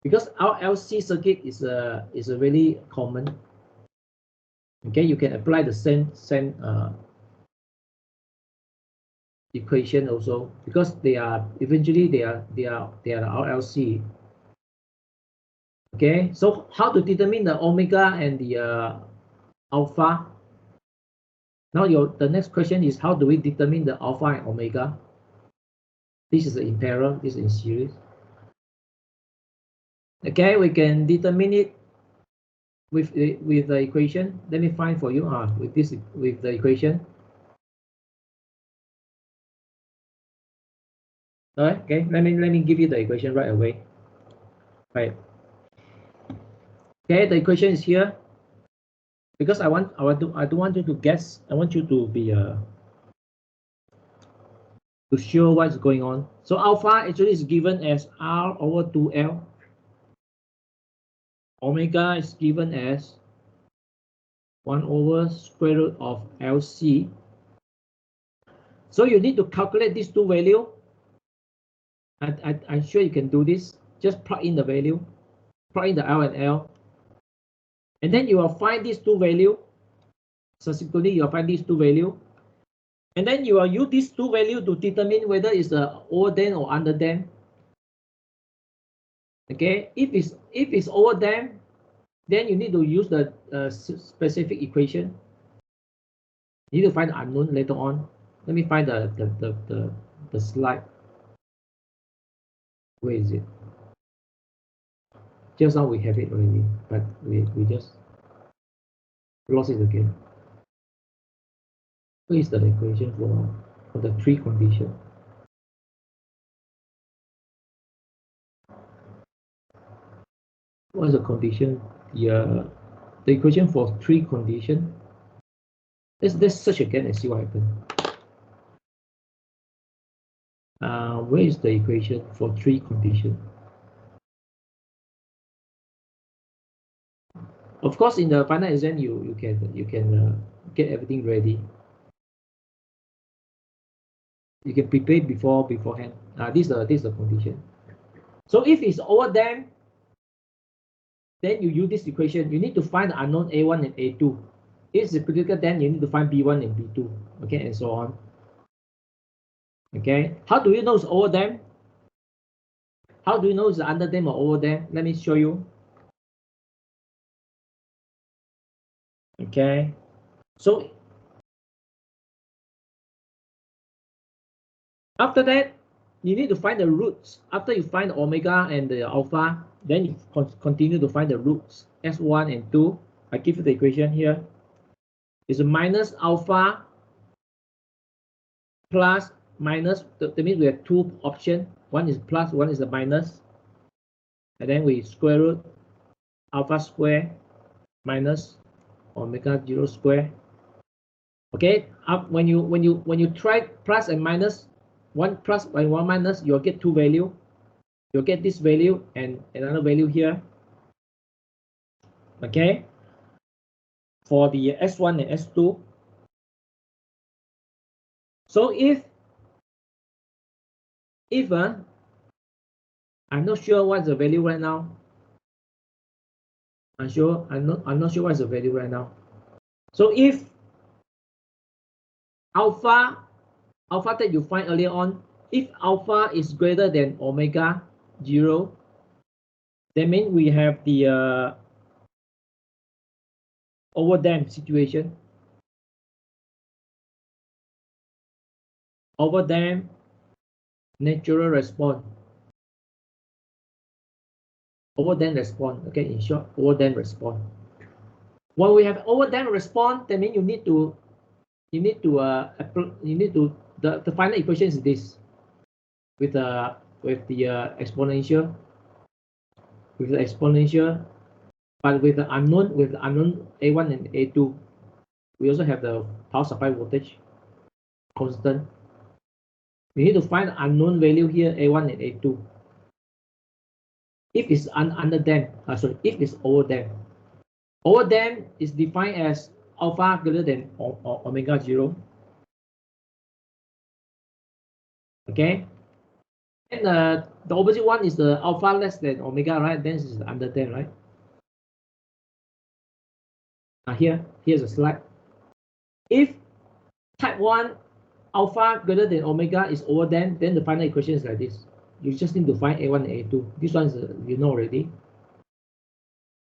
because our LC circuit is a really common. Okay, you can apply the same equation also because they are eventually they are RLC. Okay, so how to determine the omega and the alpha? Now the next question is how do we determine the alpha and omega? This is in parallel, this is in series. Okay, we can determine it with the equation. Let me find for you with the equation. All right, okay, let me give you the equation right away. Right. Okay, the equation is here. Because I don't want you to guess. I want you to be to show what's going on. So alpha actually is given as R over 2L. Omega is given as 1 over square root of LC. So you need to calculate these two values. I'm sure you can do this. Just plug in the value, plug in the L and L. And then you will find these two values. Subsequently, you will find these two values. And then you will use these two values to determine whether it's overdam or underdam. Okay, if it's overdam, then you need to use the specific equation. You need to find the unknown later on. Let me find the slide. Where is it? Just now we have it already, but we just lost it again. Where is the equation for the 3 condition? What is the condition? The equation for 3 condition. Let's search again and see what happened. Where is the equation for 3 condition? Of course, in the final exam, you can get everything ready. You can prepare beforehand. This is the condition. So if it's overdam, then you use this equation. You need to find the unknown A1 and A2. If it's critical, then you need to find B1 and B2. Okay, and so on. Okay, how do you know it's overdam? How do you know it's underdam or overdam? Let me show you. Okay, so after that, you need to find the roots. After you find the omega and the alpha, then you continue to find the roots, S1 and 2. I give you the equation here. It's a minus alpha plus minus. That means we have 2 options. One is plus, one is a minus. And then we square root alpha square minus omega 0 square. Okay, when you try plus and minus, one plus and one minus, you'll get two value. You'll get this value and another value here. Okay, for the S1 and S2. So if I'm not sure what's the value right now. I'm not sure what's the value right now. So if alpha that you find earlier on, if alpha is greater than omega 0, that means we have the overdamped situation. Overdamped natural response. Overdamped response. Okay, in short, overdamped response. When we have overdamped response, that means the final equation is this with the exponential, but with the unknown A1 and A2. We also have the power supply voltage constant. We need to find unknown value here, A1 and A2. If it's underdamped, if it's overdamped. Overdamped is defined as alpha greater than omega 0. Okay. And the opposite one is the alpha less than omega, right? Then it's underdamped, right? Here's a slide. If type 1 alpha greater than omega is overdamped, then the final equation is like this. You just need to find A1 and A2. This one is you know already.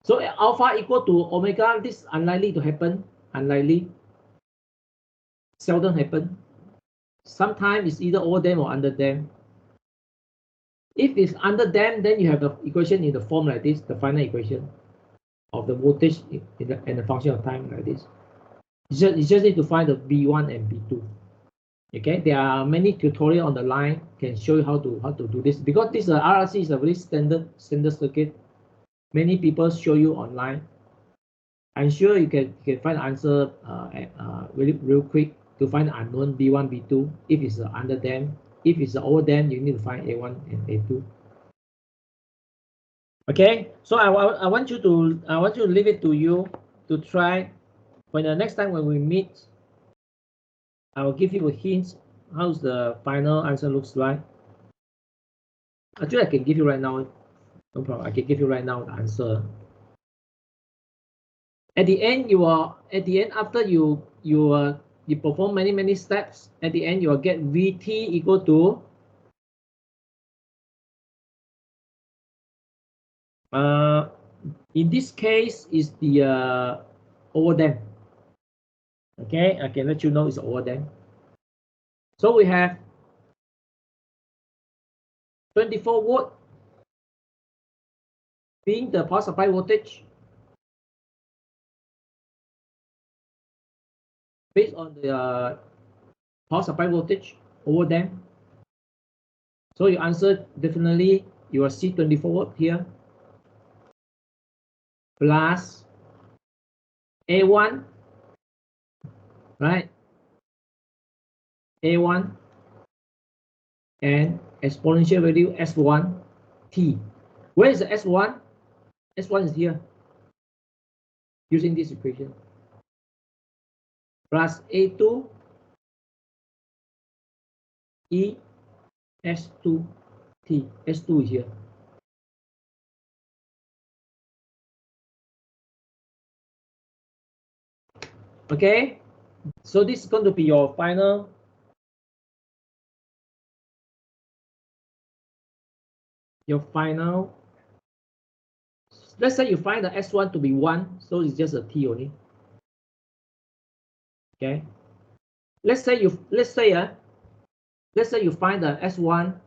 So alpha equal to omega, this is unlikely to happen. Unlikely. Seldom happen. Sometimes it's either overdamped or underdamped. If it's underdamped, then you have the equation in the form like this, the final equation of the voltage and the function of time like this. You just need to find the B1 and B2. Okay, there are many tutorials on the line can show you how to do this, because this RLC is a very standard circuit. Many people show you online. I'm sure you can find the answer real quick to find the unknown B1, B2. If it's underdamped, if it's overdamped, you need to find A1 and A2. Okay, so I want you to leave it to you to try. When the next time when we meet, I will give you a hint how's the final answer looks like. Actually, I can give you right now. No problem. I can give you right now the answer. At the end, after you perform many steps. At the end, you will get VT equal to in this case is the overdamped. Okay, I can let you know it's overdamped. So we have 24 volt being the power supply voltage based on the power supply voltage overdamped. So your answer definitely you will see 24 volt here plus A1, right? A1 and exponential value S1 T. Where is the S1? S1 is here using this equation plus A2 E S2 T. S2 is here. Okay, so this is going to be your final let's say you find the S1 to be 1, so it's just a T only. Okay, let's say you find the S1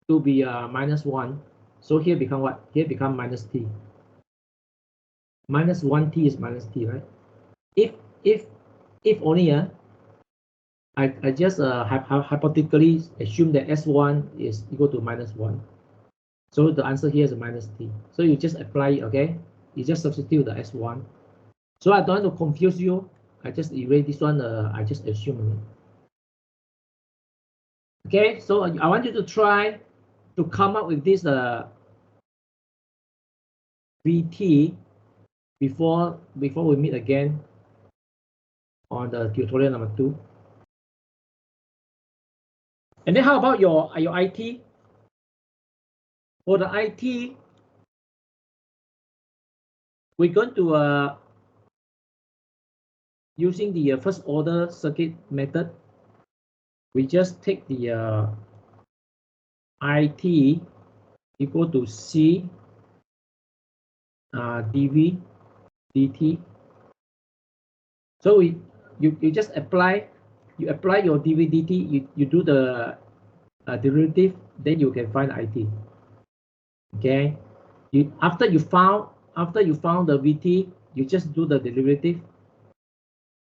to be minus 1, so here become what? Here become minus T. Minus 1T is minus T, right? If only I just hypothetically assume that S1 is equal to minus 1. So the answer here is minus T. So you just apply it, okay? you just substitute the S1. So I don't want to confuse you. I just erase this one. I just assume it. Okay, so I want you to try to come up with this VT before we meet again on the tutorial number 2. And then how about your IT? For the IT, we're going to using the first order circuit method. We just take the IT equal to C dV dt. So you just apply your dV dt. You do the derivative, then you can find IT. Okay, after you found the VT, you just do the derivative.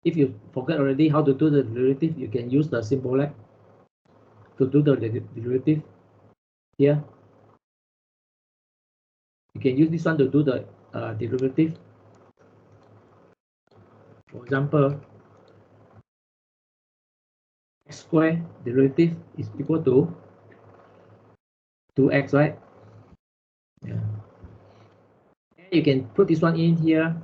If you forget already how to do the derivative, you can use the symbolic to do the derivative here. You can use this one to do the derivative. For example, x squared derivative is equal to 2x, right? Yeah. You can put this one in here,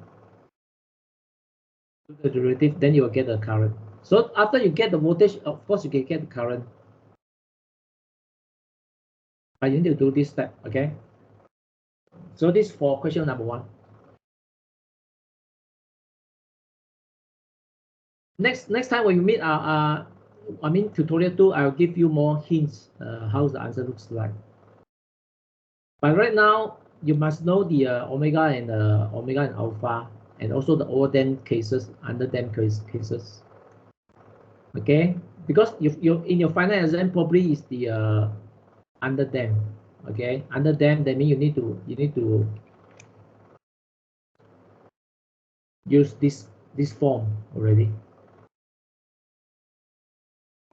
do the derivative, then you will get the current. So after you get the voltage, of course you can get the current. But you need to do this step, okay? So this for question number 1. Next time when you meet tutorial 2, I'll give you more hints how the answer looks like. But right now you must know the omega and alpha, and also the overdamped cases, underdamped cases. Okay, because you in your final exam probably is the underdamped. Okay, underdamped, that means you need to use this form already.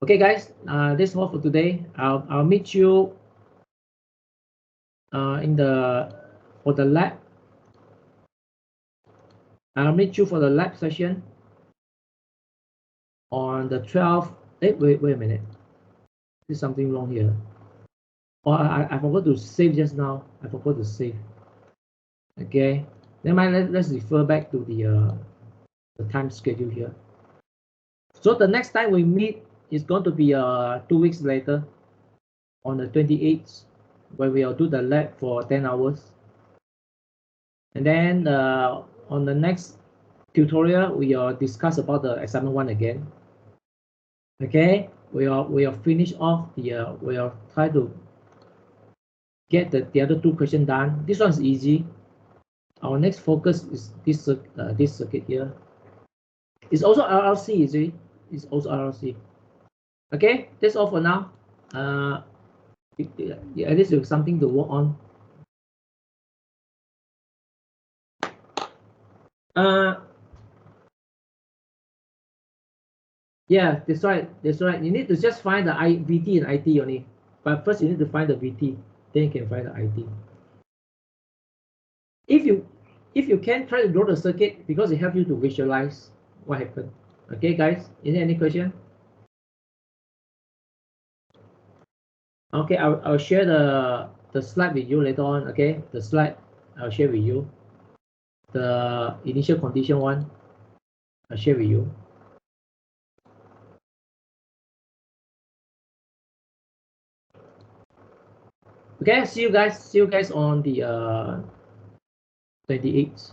Okay, guys, that's all for today. I'll meet you for the lab. I'll meet you for the lab session on the 12th. Wait a minute. There's something wrong here. Oh, I forgot to save just now. I forgot to save. Okay. Then let's refer back to the time schedule here. So the next time we meet is going to be 2 weeks later, on the 28th, where we'll do the lab for 10 hours. And then on the next tutorial, we'll discuss about the assignment 1 again. Okay, we'll finish off we'll try to get the other 2 questions done. This one's easy. Our next focus is this circuit here. It's also RLC, you see? It's also RLC. Okay, that's all for now. At least you have something to work on. Yeah, that's right. You need to just find the VT and IT only. But first you need to find the VT, then you can find the IT. If you can, try to draw the circuit, because it helps you to visualize what happened. Okay, guys, is there any question? Okay, I'll share the slide with you later on. Okay, the slide I'll share with you. The initial condition one I'll share with you. Okay, see you guys on the 28th.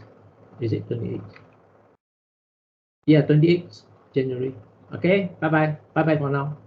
Is it 28th? Yeah, 28th January. Okay, bye bye for now.